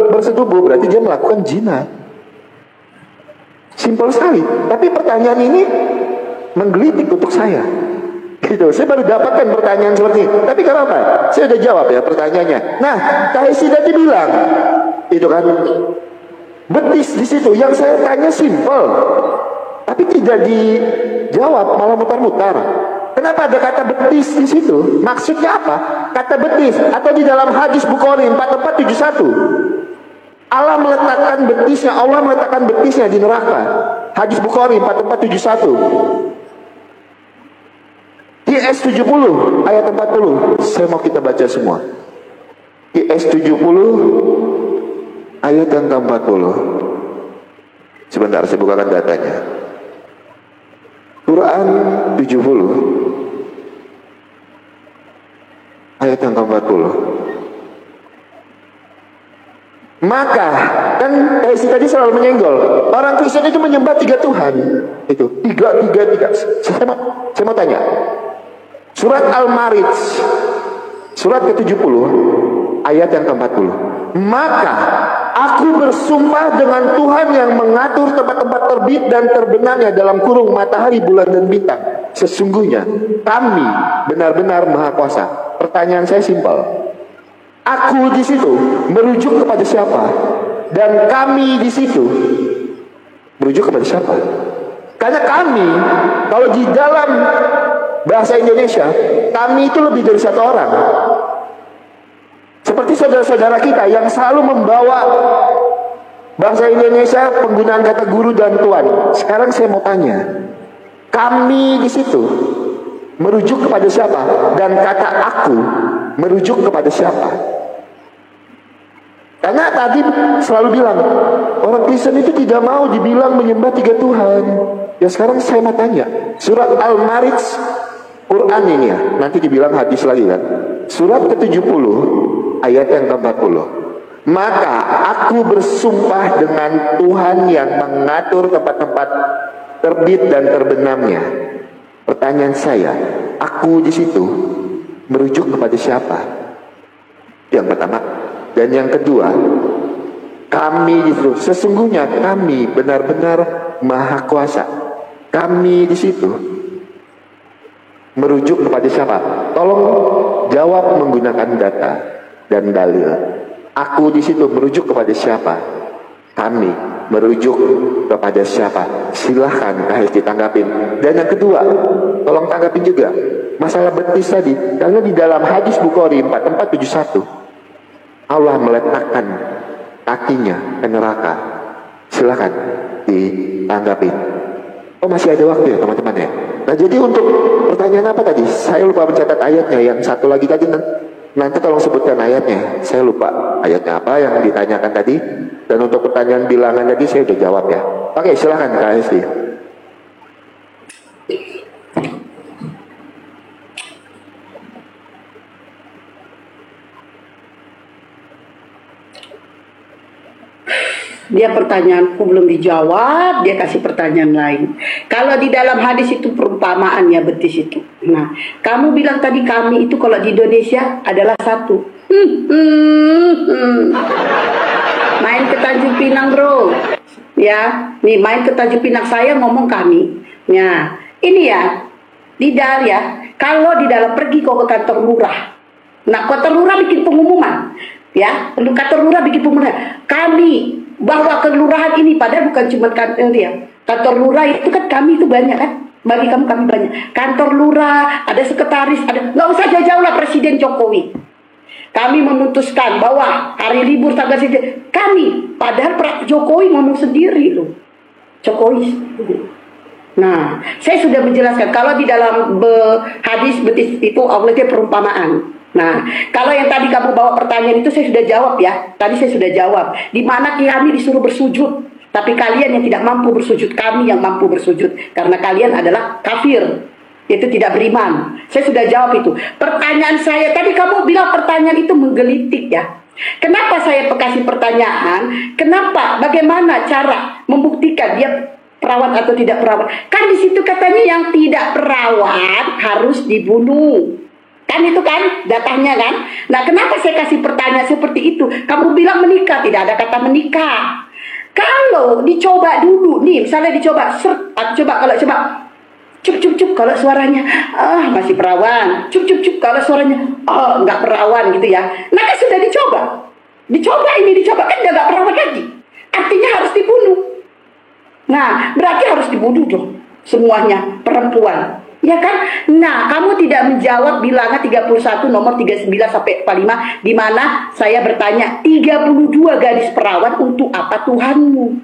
bersetubuh, berarti dia melakukan zina. Simpel sekali. Tapi pertanyaan ini menggelitik untuk saya. Gitu. Saya baru dapatkan pertanyaan seperti ini. Tapi kenapa? Saya udah jawab ya pertanyaannya. Nah, Kak Hesti tadi bilang, itu kan betis di situ. Yang saya tanya simpel, tapi tidak dijawab, malah mutar-mutar. Kenapa ada kata betis di situ? Maksudnya apa? Kata betis atau di dalam hadis Bukhari 4471 Allah meletakkan betisnya di neraka. Hadis Bukhari 4471. QS 70 ayat 40. Saya mau kita baca semua. QS 70 ayat yang ke-40. Sebentar, saya bukakan datanya. Quran 70 ayat yang ke-40. Maka kan tadi selalu menyenggol orang Kristen itu menyembah 3 Tuhan. Itu tiga. Saya mau tanya. Surat Al-Ma'arij surat ke-70 ayat yang ke-40. Maka aku bersumpah dengan Tuhan yang mengatur tempat-tempat terbit dan terbenamnya dalam kurung matahari, bulan dan bintang. Sesungguhnya kami benar-benar maha kuasa. Pertanyaan saya simpel. Aku di situ merujuk kepada siapa? Dan kami di situ merujuk kepada siapa? Karena kami, kalau di dalam bahasa Indonesia, kami itu lebih dari satu orang. Seperti saudara-saudara kita yang selalu membawa bahasa Indonesia penggunaan kata guru dan tuan. Sekarang saya mau tanya, kami di situ merujuk kepada siapa? Dan kata aku merujuk kepada siapa? Karena tadi selalu bilang orang Kristen itu tidak mau dibilang menyembah 3 Tuhan. Ya sekarang saya mau tanya, surat Al-Ma'arij Quran ini ya, nanti dibilang hadis lagi kan. Surat ke-70 ayat yang ke-40. Maka aku bersumpah dengan Tuhan yang mengatur tempat-tempat terbit dan terbenamnya. Pertanyaan saya, aku di situ merujuk kepada siapa? Yang pertama. Dan yang kedua, kami di situ, sesungguhnya kami benar-benar maha kuasa. Kami di situ merujuk kepada siapa? Tolong jawab menggunakan data dan dalil. Aku di situ merujuk kepada siapa? Kami merujuk kepada siapa? Silahkan harus ditanggapin. Dan yang kedua, tolong tanggapin juga masalah betis tadi. Karena di dalam hadis Bukhari 4471 Allah meletakkan kakinya ke neraka. Silahkan ditanggapin. Oh masih ada waktu ya teman-teman ya. Nah jadi untuk pertanyaan apa tadi? Saya lupa mencatat ayatnya. Yang satu lagi tadi nanti tolong sebutkan ayatnya. Saya lupa ayatnya apa yang ditanyakan tadi. Dan untuk pertanyaan bilangan tadi saya udah jawab ya. Oke silahkan Kak Hesti. Dia pertanyaanku belum dijawab, dia kasih pertanyaan lain. Kalau di dalam hadis itu perumpamaan ya betis itu. Nah, kamu bilang tadi kami itu kalau di Indonesia adalah satu. Main ke Tanjung Pinang bro. Ya, nih main ke Tanjung Pinang saya ngomong kami. Nah, ini ya, di dalam ya, kalau di dalam pergi kau ke kantor lurah. Nah, kantor lurah bikin pengumuman. Ya, kantor lurah bikin pengumuman. Kami bahwa kelurahan ini padahal bukan cuma kantor ya. Kantor lurah itu kan kami itu banyak kan. Bagi kamu kami banyak. Kantor lurah, ada sekretaris, ada nggak usah jauh-jauh lah Presiden Jokowi. Kami memutuskan bahwa hari libur tanggal sekian kami, padahal Pak Jokowi ngomong sendiri loh. Jokowi. Nah, saya sudah menjelaskan kalau di dalam hadis betis itu Allah itu perumpamaan. Nah, kalau yang tadi kamu bawa pertanyaan itu saya sudah jawab ya. Tadi saya sudah jawab. Di mana kami disuruh bersujud, tapi kalian yang tidak mampu bersujud, kami yang mampu bersujud karena kalian adalah kafir, yaitu tidak beriman. Saya sudah jawab itu. Pertanyaan saya tadi kamu bilang pertanyaan itu menggelitik ya. Kenapa saya kasih pertanyaan? Kenapa? Bagaimana cara membuktikan dia perawat atau tidak perawat? Kan di situ katanya yang tidak perawat harus dibunuh. Kan itu kan datanya kan. Nah kenapa saya kasih pertanyaan seperti itu? Kamu bilang menikah, tidak ada kata menikah. Kalau dicoba dulu nih, misalnya dicoba, kalau cup kalau suaranya masih perawan, cup kalau suaranya nggak perawan gitu ya. Nah kan sudah dicoba kan dia nggak perawan lagi. Artinya harus dibunuh. Nah berarti harus dibunuh dong semuanya perempuan. Ya kan? Nah, kamu tidak menjawab Bilangan 31 nomor 39 sampai 45 di mana saya bertanya 32 gadis perawan untuk apa Tuhanmu?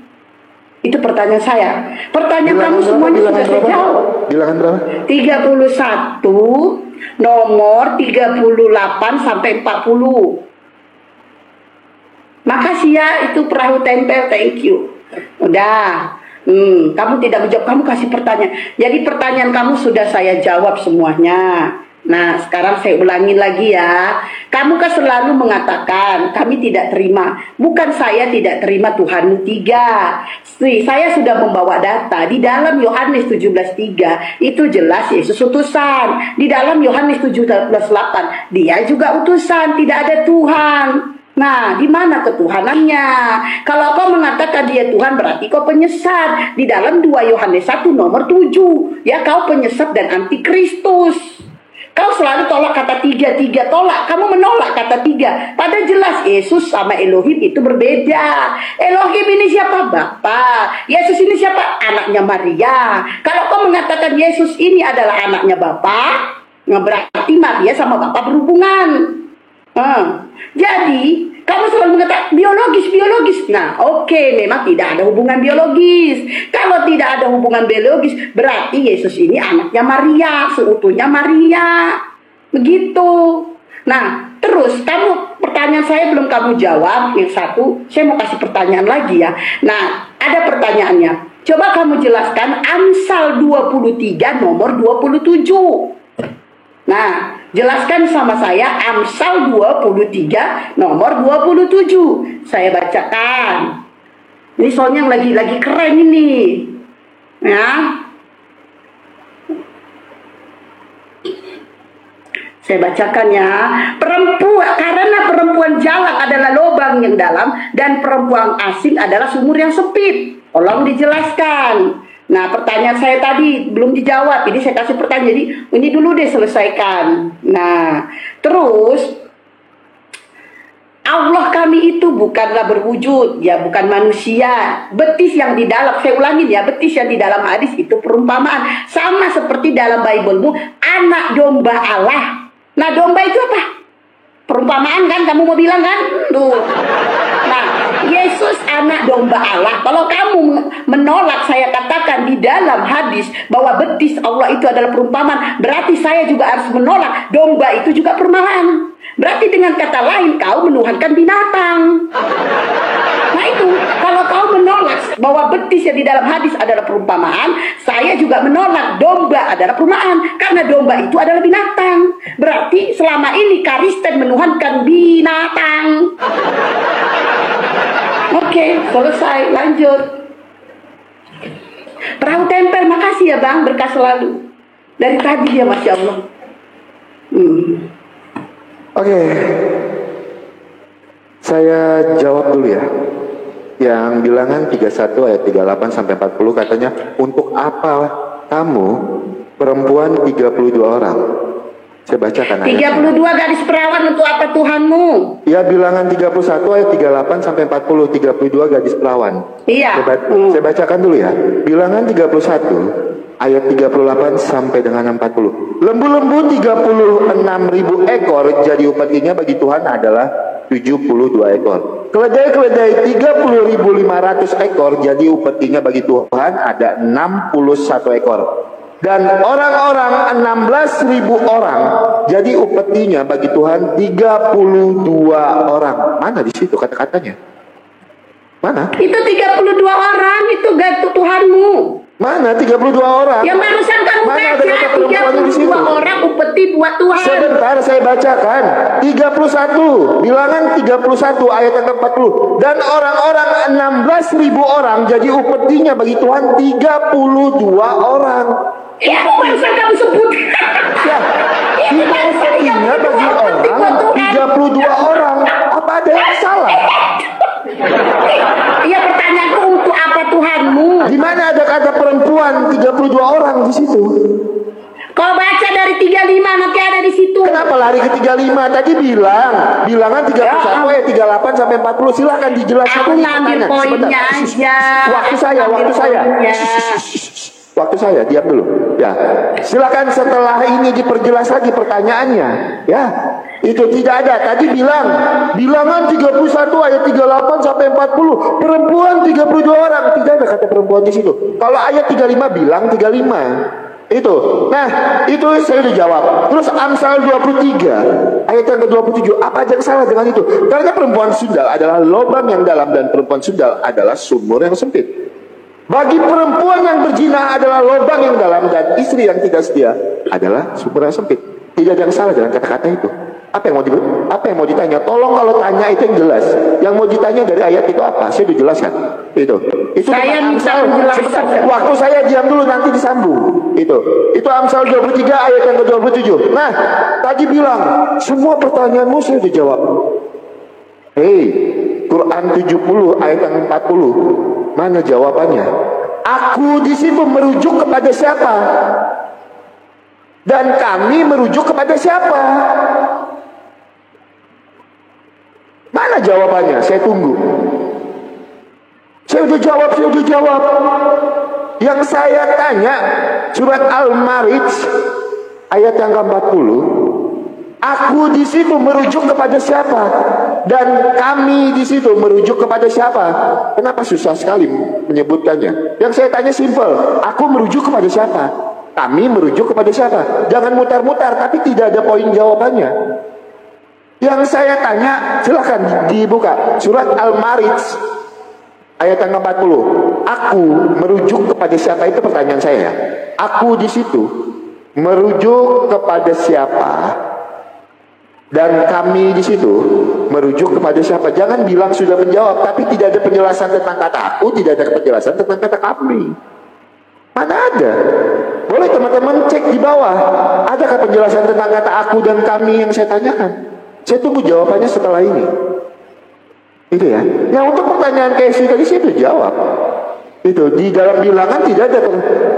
Itu pertanyaan saya. Pertanyaan kamu semuanya sudah saya jawab. Bilangan berapa? 31 nomor 38 sampai 40. Makasih ya, itu perahu tempel, thank you. Udah. Kamu tidak menjawab, kamu kasih pertanyaan. Jadi pertanyaan kamu sudah saya jawab semuanya. Nah, sekarang saya ulangi lagi ya. Kamu kan selalu mengatakan kami tidak terima. Bukan saya tidak terima Tuhanmu 3. Saya sudah membawa data. Di dalam Yohanes 17:3 itu jelas Yesus utusan. Di dalam Yohanes 17:8 dia juga utusan, tidak ada Tuhan. Nah, di mana ketuhanannya? Kalau kau mengatakan dia Tuhan, berarti kau penyesat. Di dalam 2 Yohanes 1 nomor 7, ya kau penyesat dan antikristus. Kau selalu tolak kata tiga, tolak. Kamu menolak kata 3. Padahal jelas Yesus sama Elohim itu berbeda. Elohim ini siapa? Bapa. Yesus ini siapa? Anaknya Maria. Kalau kau mengatakan Yesus ini adalah anaknya Bapa, berarti Maria sama Bapa berhubungan. Jadi kamu selalu mengatakan biologis. Nah, oke, memang tidak ada hubungan biologis. Kalau tidak ada hubungan biologis, berarti Yesus ini anaknya Maria, seutuhnya Maria. Begitu. Nah, terus pertanyaan saya belum kamu jawab. Yang satu, saya mau kasih pertanyaan lagi ya. Nah, ada pertanyaannya. Coba kamu jelaskan Amsal 23 nomor 27. Nah, jelaskan sama saya Amsal 23 nomor 27. Saya bacakan. Ini soalnya lagi keren ini. Ya. Saya bacakan ya. Karena perempuan jalak adalah lubang yang dalam dan perempuan asing adalah sumur yang sempit. Tolong dijelaskan. Nah, pertanyaan saya tadi belum dijawab. Ini saya kasih pertanyaan. Jadi ini dulu deh selesaikan. Nah, terus Allah kami itu bukanlah berwujud, ya bukan manusia. Betis yang di dalam, saya ulangin ya, betis yang di dalam hadis itu perumpamaan. Sama seperti dalam Bible-mu, anak domba Allah. Nah, domba itu apa? Perumpamaan kan, kamu mau bilang kan? Tuh. Nah, Yesus anak domba Allah. Kalau kamu menolak, saya katakan di dalam hadis bahwa betis Allah itu adalah perumpamaan, berarti saya juga harus menolak domba itu juga perumpamaan. Berarti dengan kata lain kau menuhankan binatang. Nah itu, kalau kau menolak bahwa betis yang di dalam hadis adalah perumpamaan, saya juga menolak domba adalah perumpamaan, karena domba itu adalah binatang. Berarti selama ini Kristen menuhankan binatang. Oke, selesai, lanjut. Perahu tempel, makasih ya Bang, berkah selalu. Dari tadi ya, Masya Allah. Oke. Saya jawab dulu ya. Yang Bilangan 31 ayat 38 sampai 40 katanya, untuk apa kamu perempuan 32 orang? Saya bacakan ayat. 32 gadis perawan untuk apa Tuhanmu? Ya, Bilangan 31 ayat 38 sampai 40, 32 gadis perawan. Iya. Saya bacakan dulu ya. Bilangan 31 ayat 38 sampai dengan 40. Lembu-lembu 36.000 ekor jadi upetinya bagi Tuhan adalah 72 ekor. Keledai-keledai 30.500 ekor jadi upetinya bagi Tuhan ada 61 ekor. Dan orang-orang 16.000 orang jadi upetinya bagi Tuhan 32 orang. Mana di situ kata-katanya? Mana? Itu 32 orang, itu gantung Tuhanmu. Mana 32 orang? Yang barusan kamu Mana ada baca, kata perempuan di situ? 32 orang upeti buat Tuhan. Sebentar saya bacakan. 31, Bilangan 31 ayat yang ke-40. Dan orang-orang 16.000 orang jadi upetinya bagi Tuhan 32 orang. Ya, barusan kamu sebut. Ya, itu upetinya bagi orang 32 orang. Apa ada yang salah? Iya, pertanyaanku untuk apa Tuhanmu? Di mana ada kata perempuan 32 orang di situ? Kau baca dari 35, nanti ada di situ. Kenapa lari ke 35? Tadi Bilangan 31 ayat 38 sampai 40. Silakan dijelaskan. Aku ngambil poinnya aja. Waktu saya. Waktu saya, diam dulu. Ya, silakan setelah ini diperjelas lagi pertanyaannya. Ya, itu tidak ada. Tadi bilangan 31 ayat 38 sampai 40. Perempuan 32 orang. Tidak ada kata perempuan di situ. Kalau ayat 35 bilang 35. Itu. Nah, itu saya udah jawab. Terus Amsal 23 ayat yang ke-27, apa aja yang salah dengan itu? Karena perempuan sundal adalah lubang yang dalam dan perempuan sundal adalah sumur yang sempit. Bagi perempuan yang berzina adalah lubang yang dalam dan istri yang tidak setia adalah sumur yang sempit. Tidak ada yang salah dengan kata-kata itu. Apa yang mau ditanya? Tolong kalau tanya itu yang jelas. Yang mau ditanya dari ayat itu apa? Saya udah jelaskan. Itu Saya minta penjelasan. Waktu saya diam dulu, nanti disambung. Itu Amsal 23 ayat yang ke-27. Nah, tadi bilang semua pertanyaanmu saya udah jawab. Hei, Quran 70 ayat yang 40. Mana jawabannya? Aku di situ merujuk kepada siapa? Dan kami merujuk kepada siapa? Mana jawabannya? Saya tunggu. Saya udah jawab. Yang saya tanya, surat Al-Ma'arij ayat yang ke-40. Aku di situ merujuk kepada siapa? Dan kami di situ merujuk kepada siapa? Kenapa susah sekali menyebutkannya? Yang saya tanya simpel. Aku merujuk kepada siapa? Kami merujuk kepada siapa? Jangan mutar-mutar, tapi tidak ada poin jawabannya. Yang saya tanya, silahkan dibuka surat Al-Ma'arij ayat yang ke-40. Aku merujuk kepada siapa? Itu pertanyaan saya. Aku di situ merujuk kepada siapa? Dan kami di situ merujuk kepada siapa? Jangan bilang sudah menjawab, tapi tidak ada penjelasan tentang kata aku, tidak ada penjelasan tentang kata kami. Mana ada? Boleh teman-teman cek di bawah. Adakah penjelasan tentang kata aku dan kami yang saya tanyakan? Saya tunggu jawabannya setelah ini. Itu ya. Yang untuk pertanyaan KSC tadi saya sudah jawab. Itu di dalam bilangan tidak ada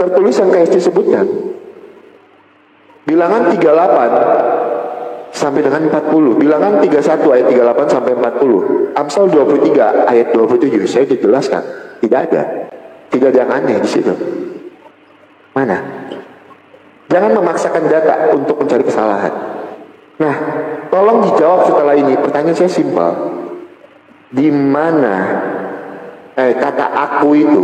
tertulis yang KSC sebutkan. Bilangan 38 sampai dengan 40. Bilangan 31 ayat 38 sampai 40. Amsal 23 ayat 27. Saya sudah jelaskan. Tidak ada. Tidak ada yang aneh di situ. Mana? Jangan memaksakan data untuk mencari kesalahan. Nah, tolong dijawab setelah ini. Pertanyaan saya simpel. Di mana kata aku itu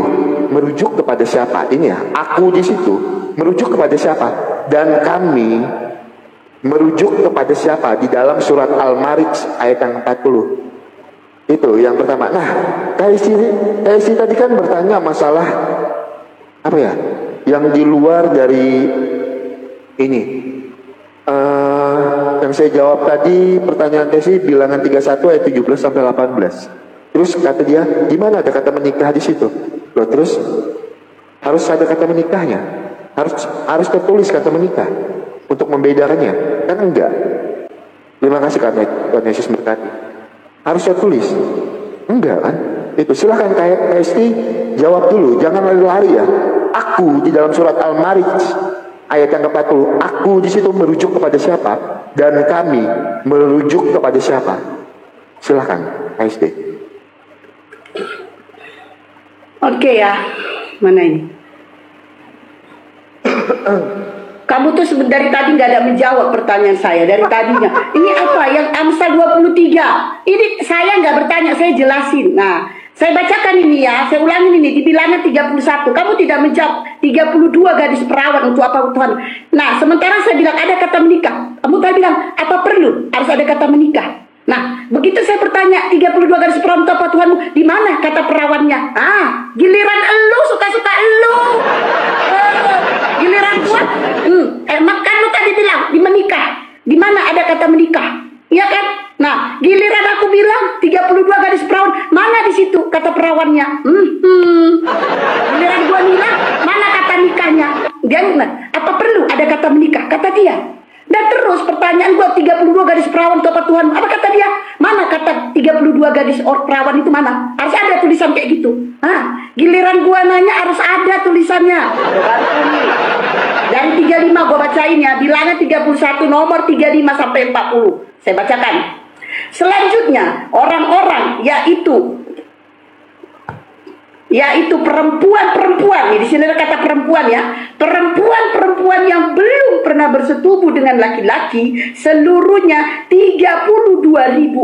merujuk kepada siapa? Ini ya, aku di situ merujuk kepada siapa? Dan kami merujuk kepada siapa? Di dalam surat Al-Ma'arij ayat yang 40. Itu yang pertama. Nah, KSC tadi kan bertanya masalah apa ya? Yang di luar dari ini. Yang saya jawab tadi pertanyaan Tesi bilangan 31 ayat 17 sampai 18. Terus kata dia, di mana ada kata menikah di situ? Loh, terus harus ada kata menikahnya. Harus tertulis kata menikah untuk membedakannya. Kan enggak. Terima kasih Tuhan Yesus berkati. Harus tertulis. Enggak kan? Itu silahkan KST jawab dulu, jangan lari-lari ya. Aku di dalam surat Al-Ma'arij ayat yang ke-40, aku di situ merujuk kepada siapa dan kami merujuk kepada siapa? Silahkan, KSD. Oke ya, mana ini? Kamu tuh dari tadi nggak ada menjawab pertanyaan saya dari tadinya. Ini apa? Yang Amsal 23. Ini saya nggak bertanya, saya jelasin. Nah, saya bacakan ini ya, saya ulangin ini di bilangan 31. Kamu tidak menjawab 32 gadis perawan untuk apa Tuhan. Nah, sementara saya bilang ada kata menikah. Kamu tadi bilang apa perlu harus ada kata menikah. Nah, begitu saya bertanya 32 gadis perawan untuk apa Tuhanmu, di mana kata perawannya? Giliran elu suka-suka elu. Giliran gua, makan lu tadi bilang di menikah. Di mana ada kata menikah? Iya kan? Nah, giliran aku bilang 32 gadis perawan, mana di situ kata perawannya? Giliran gua bilang, mana kata nikahnya? Dia bilang, apa perlu ada kata menikah? Kata dia. Dan terus pertanyaan gua 32 gadis perawan ke apa Tuhan? Apa kata dia? Mana kata 32 gadis perawan itu mana? Harus ada tulisan kayak gitu. Giliran gua nanya harus ada tulisannya. Dari 35 gua bacain ya, bilangan 31 nomor 35 sampai 40. Saya bacakan. Selanjutnya, orang-orang yaitu yaitu perempuan-perempuan. Di sini ada kata perempuan ya. Perempuan-perempuan yang belum pernah bersetubuh dengan laki-laki seluruhnya 32.000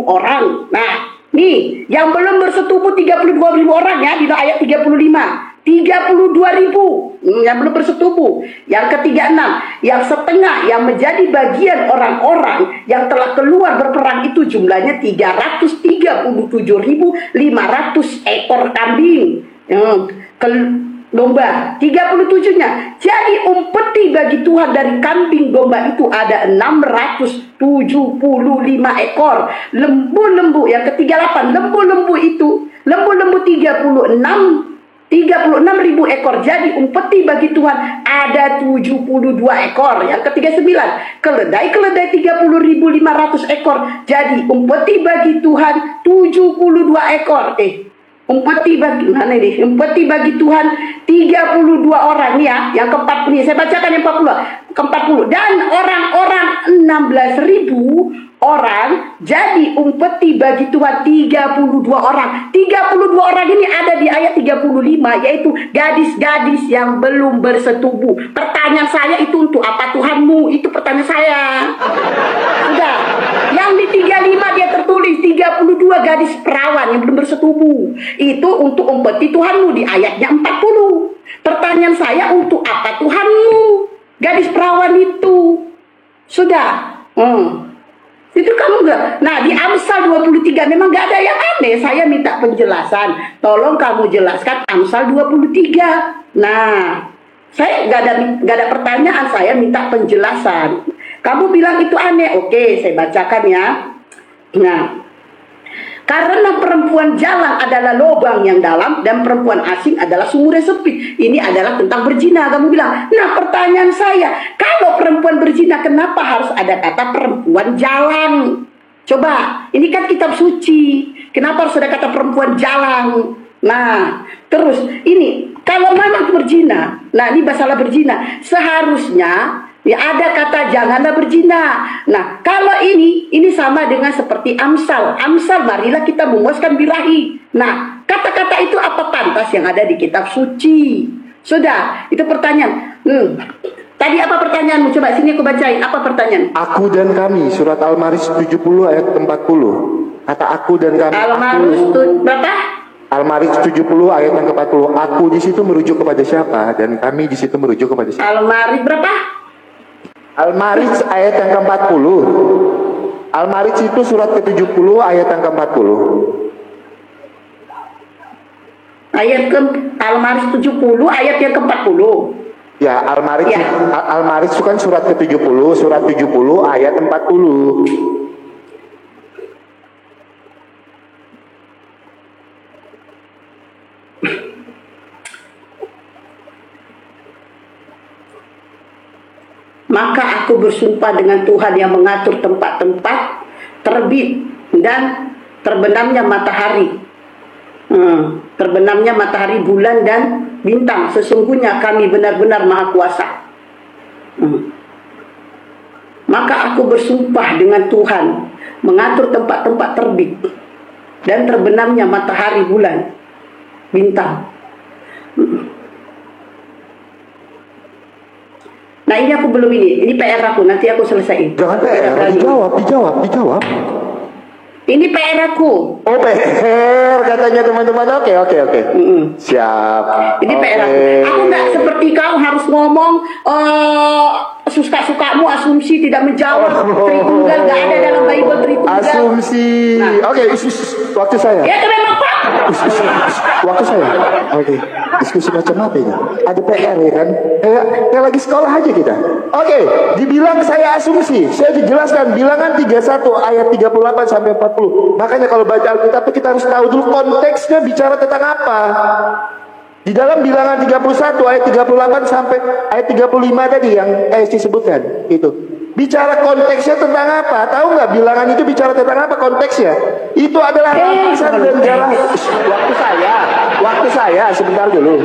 orang. Nah, nih yang belum bersetubuh 32.000 orang ya di ayat 35. 32.000 yang belum bersetubuh. Yang ke-36, yang setengah yang menjadi bagian orang-orang yang telah keluar berperang itu jumlahnya 337.500 ekor kambing. Domba 37-nya. Jadi umpeti bagi Tuhan dari kambing domba itu ada 675 ekor. Lembu-lembu yang ke-38, lembu-lembu itu, lembu-lembu 36.000 ekor. Jadi umpeti bagi Tuhan ada 72 ekor. Yang ke-39, keledai 30.500 ekor. Jadi umpeti bagi Tuhan 72 ekor. Umpeti bagi mana nih? Umpeti bagi Tuhan 32 orang ya. Yang ke-40 nih, saya bacakan yang 40. Dan orang-orang 16.000 orang, jadi umpeti bagi Tuhan 32 orang. 32 orang ini ada di ayat 35, yaitu gadis-gadis yang belum bersetubuh. Pertanyaan saya itu untuk apa Tuhanmu? Itu pertanyaan saya. Sudah. Yang di 35 dia tertulis 32 gadis perawan yang belum bersetubuh. Itu untuk umpeti Tuhanmu di ayatnya 40. Pertanyaan saya, untuk apa Tuhanmu? Gadis perawan itu. Sudah. Itu kamu enggak. Nah, di Amsal 23 memang enggak ada yang aneh. Saya minta penjelasan. Tolong kamu jelaskan Amsal 23. Nah, saya enggak ada pertanyaan, saya minta penjelasan. Kamu bilang itu aneh. Oke, saya bacakan ya. Nah, karena perempuan jalang adalah lubang yang dalam dan perempuan asing adalah sumur yang sempit. Ini adalah tentang berzina. Kamu bilang. Nah, pertanyaan saya, kalau perempuan berzina, kenapa harus ada kata perempuan jalang? Coba, ini kan kitab suci. Kenapa harus ada kata perempuan jalang? Nah, terus ini kalau memang berzina, nah ini masalah berzina, seharusnya ya ada kata janganlah berzina. Nah, kalau ini sama dengan seperti Amsal. Amsal, marilah kita memuaskan birahi. Nah, kata-kata itu apa pantas yang ada di kitab suci? Sudah, itu pertanyaan. Tadi apa pertanyaanmu? Coba sini aku bacain. Apa pertanyaan? Aku dan kami, surat Al-Maris 70 ayat 40. Kata aku dan kami. Al-Maris berapa? Al-Maris 70 ayat yang ke-40. Aku di situ merujuk kepada siapa dan kami di situ merujuk kepada siapa? Al-Maris berapa? Al-Maris ayat yang ke-40. Al-Maris itu surat ke-70 ayat yang ke-40. Al-Maris 70 ayat yang ke-40. Ya, Al-Maris ya. Al-Maris itu kan surat ke-70, surat 70 ayat 40. Maka aku bersumpah dengan Tuhan yang mengatur tempat-tempat terbit dan terbenamnya matahari, terbenamnya matahari, bulan dan bintang. Sesungguhnya kami benar-benar maha kuasa. Maka aku bersumpah dengan Tuhan mengatur tempat-tempat terbit dan terbenamnya matahari, bulan, bintang. Nah, ini aku belum ini PR aku, nanti aku selesaiin. Jangan PR, dijawab. Ini PR aku. Oh, PR katanya teman-teman. Oke. Siap. Ini PR aku. Aku nggak seperti kau harus ngomong suka-sukamu, asumsi, tidak menjawab. Tritunggal nggak ada dalam Bible, Tritunggal. Asumsi. Nah. Oke, waktu saya. Ya, memang Pak. Waktu saya. Oke. Diskusi macam apa ini? Ada PR ya kan? Kayak lagi sekolah aja kita. Oke, dibilang saya asumsi. Saya dijelaskan bilangan 31 ayat 38 sampai 40. Makanya kalau baca Alkitab kita harus tahu dulu konteksnya bicara tentang apa. Di dalam bilangan 31 ayat 38 sampai ayat 35 tadi yang disebutkan itu. Bicara konteksnya tentang apa? Tahu nggak bilangan itu bicara tentang apa konteksnya? Itu adalah rampasan dan jalan. Waktu saya sebentar dulu.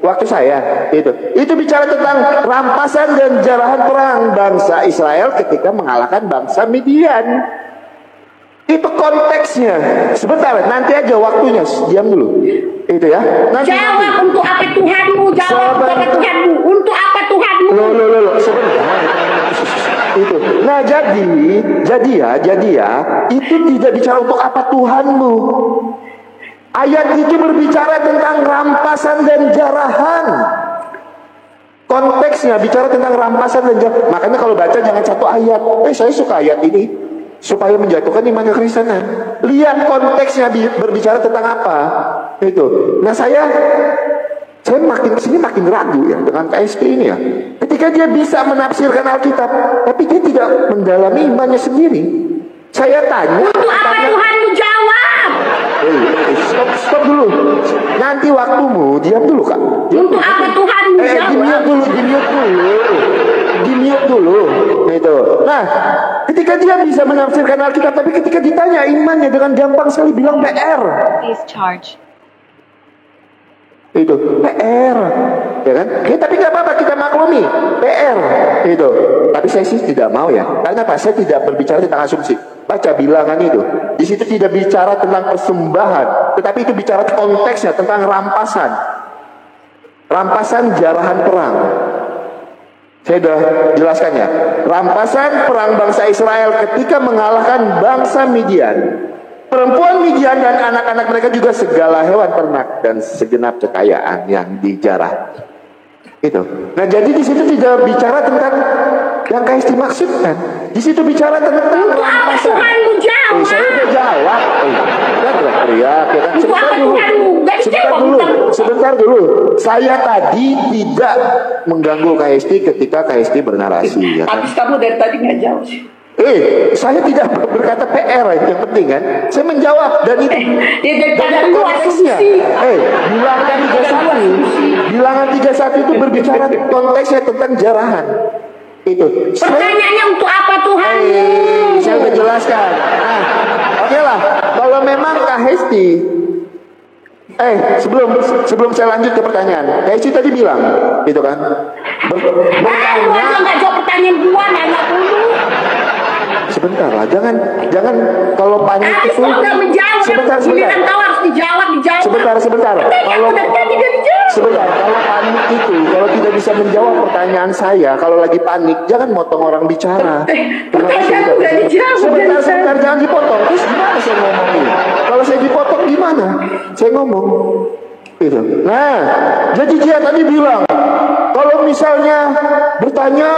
Waktu saya itu bicara tentang rampasan dan jarahan perang bangsa Israel ketika mengalahkan bangsa Midian. Itu konteksnya. Sebentar, nanti aja waktunya. Diam dulu. Itu ya. Jawab untuk apa Tuhanmu? Jawab untuk apa Tuhanmu? Untuk apa Tuhanmu? Loh. Sebentar. Itu. Nah jadi ya, itu tidak bicara untuk apa Tuhanmu. Ayat itu berbicara tentang rampasan dan jarahan. Konteksnya bicara tentang rampasan dan jarahan. Makanya kalau baca jangan satu ayat. Saya suka ayat ini supaya menjatuhkan iman kekristenan. Lihat konteksnya berbicara tentang apa. Itu. Nah saya makin kesini makin ragu ya dengan KSP ini ya. Ketika dia bisa menafsirkan Alkitab, tapi dia tidak mendalami imannya sendiri. Saya tanya. Untuk apa Tuhanmu? Jawab. Stop dulu. Nanti waktumu. Diam dulu Kak. Untuk apa Tuhanmu? Jawab. Di mute dulu. Itu. Nah, ketika dia bisa menafsirkan Alkitab, tapi ketika ditanya imannya dengan gampang sekali bilang PR. Please charge. Itu PR, ya kan? Tapi nggak apa-apa, kita maklumi PR itu. Tapi saya sih tidak mau ya. Karena apa? Saya tidak berbicara tentang asumsi. Baca bilangan itu. Di situ tidak bicara tentang persembahan, tetapi itu bicara konteksnya tentang rampasan. Rampasan jarahan perang. Saya sudah jelaskannya. Rampasan perang bangsa Israel ketika mengalahkan bangsa Midian. Perempuan Midian dan anak-anak mereka juga segala hewan ternak dan segenap kekayaan yang dijarah. Itu. Nah jadi di situ tidak bicara tentang yang KST maksudkan. Di situ bicara tentang rampasan. Tuhanmu jawab. Saya udah jawab. Kan teriak ya kan. Sebentar dulu. Saya tadi tidak mengganggu KST ketika KST bernarasi. Ya kan? Habis kamu dari tadi nggak jawab sih. Saya tidak berkata PR yang penting kan. Saya menjawab dan itu daripada lu konteksnya. Bilangan 31 itu berbicara konteksnya tentang jarahan. Itu. Pertanyaannya untuk apa Tuhan? Saya udah jelaskan. Nah, oke lah. Kalau memang Kak Hesti, sebelum saya lanjut ke pertanyaan, Hesti tadi bilang, gitu kan? Lu aja nggak jawab pertanyaan gua, nanya dulu. Sebentar lah, jangan kalau panik itu. Sebentar. Tahu harus dijawab. Sebentar. Kalau panik itu, kalau tidak bisa menjawab pertanyaan saya, kalau lagi panik, jangan motong orang bicara. Pertanyaan udah dijawab. Sebentar, jangan dipotong. Terus gimana saya ngomong ini? Kalau saya dipotong gimana? Saya ngomong. Gitu. Nah, jadi dia tadi bilang, kalau misalnya bertanya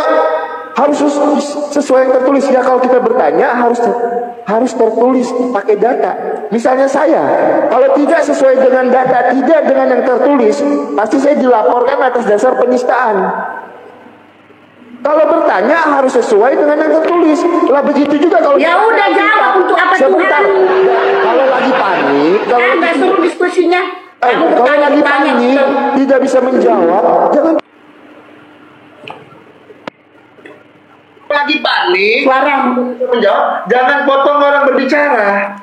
harus sesuai yang tertulis. Ya kalau kita bertanya harus tertulis pakai data. Misalnya saya, kalau tidak sesuai dengan data, tidak dengan yang tertulis, pasti saya dilaporkan atas dasar penistaan. Kalau bertanya harus sesuai dengan yang tertulis. Lah begitu juga kalau ya udah jawab untuk apa sebentar. Tuhan? Kalau lagi panik, nggak seru diskusinya. kalau lagi panik tidak bisa menjawab, jangan. Lagi panik, menjawab, jangan potong orang berbicara.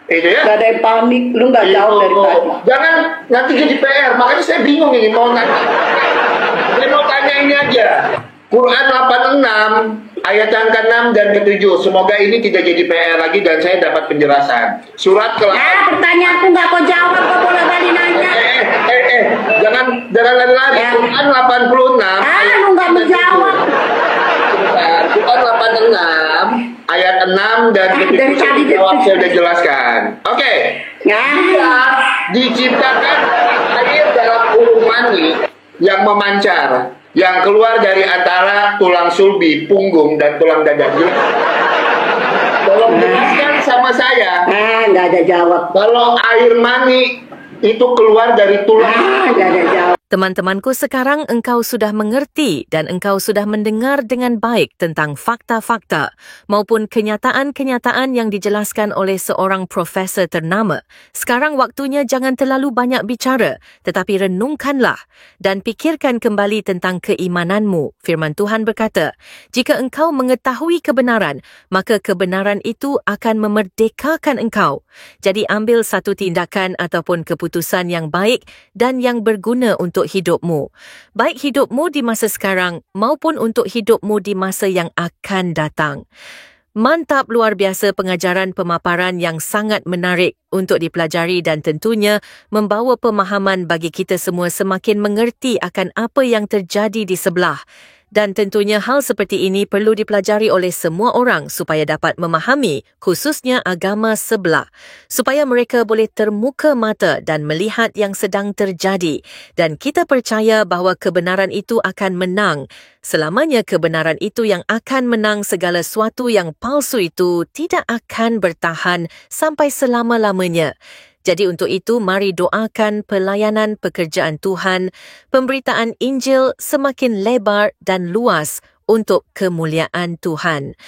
Itu ya. Gak ada yang panik, lu nggak jauh dari tadi. Jangan nanti jadi PR. Makanya saya bingung ini mau nanya. Saya mau tanya ini aja. Quran 86 ayat yang ke-6 dan ke-7. Semoga ini tidak jadi PR lagi dan saya dapat penjelasan. Surat ke-8. Pertanyaanku nggak kau jawab, kau boleh balik nanya. Jangan lari-lari. Quran 86. Lu nggak menjawab. Quran 86 ayat 6 dan ke-7 jawab saya udah jelaskan. Oke. Dia diciptakan air dalam urung mani yang memancar, yang keluar dari antara tulang sulbi, punggung dan tulang dada. Tolong jelaskan sama saya. Nggak ada jawab. Kalau air mani itu keluar dari tulang. Nggak ada jawab. Teman-temanku, sekarang engkau sudah mengerti dan engkau sudah mendengar dengan baik tentang fakta-fakta maupun kenyataan-kenyataan yang dijelaskan oleh seorang profesor ternama. Sekarang waktunya jangan terlalu banyak bicara, tetapi renungkanlah dan pikirkan kembali tentang keimananmu. Firman Tuhan berkata, jika engkau mengetahui kebenaran, maka kebenaran itu akan memerdekakan engkau. Jadi ambil satu tindakan ataupun keputusan yang baik dan yang berguna untuk hidupmu. Baik hidupmu di masa sekarang maupun untuk hidupmu di masa yang akan datang. Mantap, luar biasa pengajaran pemaparan yang sangat menarik untuk dipelajari dan tentunya membawa pemahaman bagi kita semua semakin mengerti akan apa yang terjadi di sebelah. Dan tentunya hal seperti ini perlu dipelajari oleh semua orang supaya dapat memahami khususnya agama sebelah. Supaya mereka boleh termuka mata dan melihat yang sedang terjadi. Dan kita percaya bahawa kebenaran itu akan menang. Selamanya kebenaran itu yang akan menang, segala sesuatu yang palsu itu tidak akan bertahan sampai selama-lamanya. Jadi untuk itu, mari doakan pelayanan pekerjaan Tuhan, pemberitaan Injil semakin lebar dan luas untuk kemuliaan Tuhan.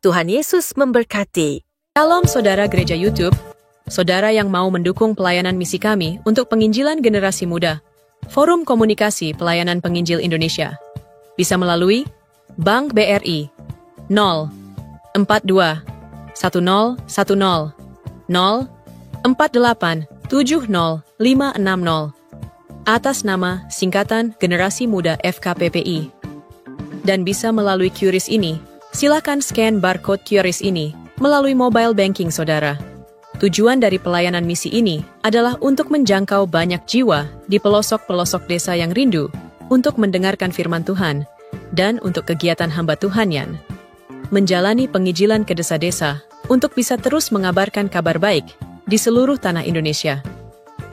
Tuhan Yesus memberkati. Shalom saudara gereja YouTube, saudara yang mau mendukung pelayanan misi kami untuk penginjilan generasi muda, Forum Komunikasi Pelayanan Penginjil Indonesia. Bisa melalui Bank BRI 0 42 10 10 0 4870560 atas nama singkatan Generasi Muda FKPPI. Dan bisa melalui QRIS ini, silakan scan barcode QRIS ini melalui mobile banking saudara. Tujuan dari pelayanan misi ini adalah untuk menjangkau banyak jiwa di pelosok-pelosok desa yang rindu untuk mendengarkan firman Tuhan dan untuk kegiatan hamba Tuhan yang menjalani penginjilan ke desa-desa untuk bisa terus mengabarkan kabar baik di seluruh tanah Indonesia.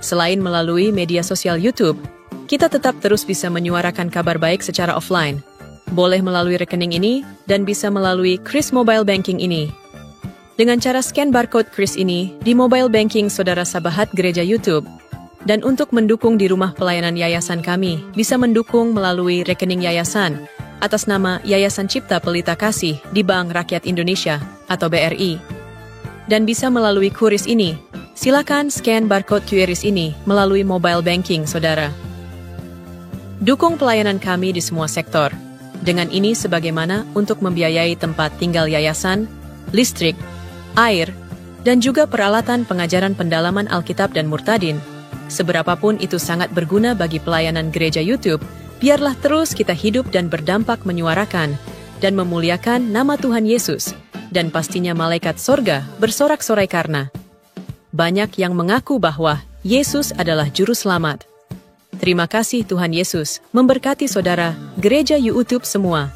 Selain melalui media sosial YouTube, kita tetap terus bisa menyuarakan kabar baik secara offline. Boleh melalui rekening ini dan bisa melalui QRIS Mobile Banking ini. Dengan cara scan barcode QRIS ini di mobile banking saudara sahabat gereja YouTube. Dan untuk mendukung di rumah pelayanan yayasan kami, bisa mendukung melalui rekening yayasan atas nama Yayasan Cipta Pelita Kasih di Bank Rakyat Indonesia atau BRI. Dan bisa melalui QRIS ini, silakan scan barcode QRIS ini melalui mobile banking saudara. Dukung pelayanan kami di semua sektor. Dengan ini sebagaimana untuk membiayai tempat tinggal yayasan, listrik, air, dan juga peralatan pengajaran pendalaman Alkitab dan Murtadin. Seberapapun itu sangat berguna bagi pelayanan gereja YouTube, biarlah terus kita hidup dan berdampak menyuarakan dan memuliakan nama Tuhan Yesus. Dan pastinya malaikat sorga bersorak-sorai karena banyak yang mengaku bahwa Yesus adalah juru selamat. Terima kasih Tuhan Yesus memberkati saudara gereja YouTube semua.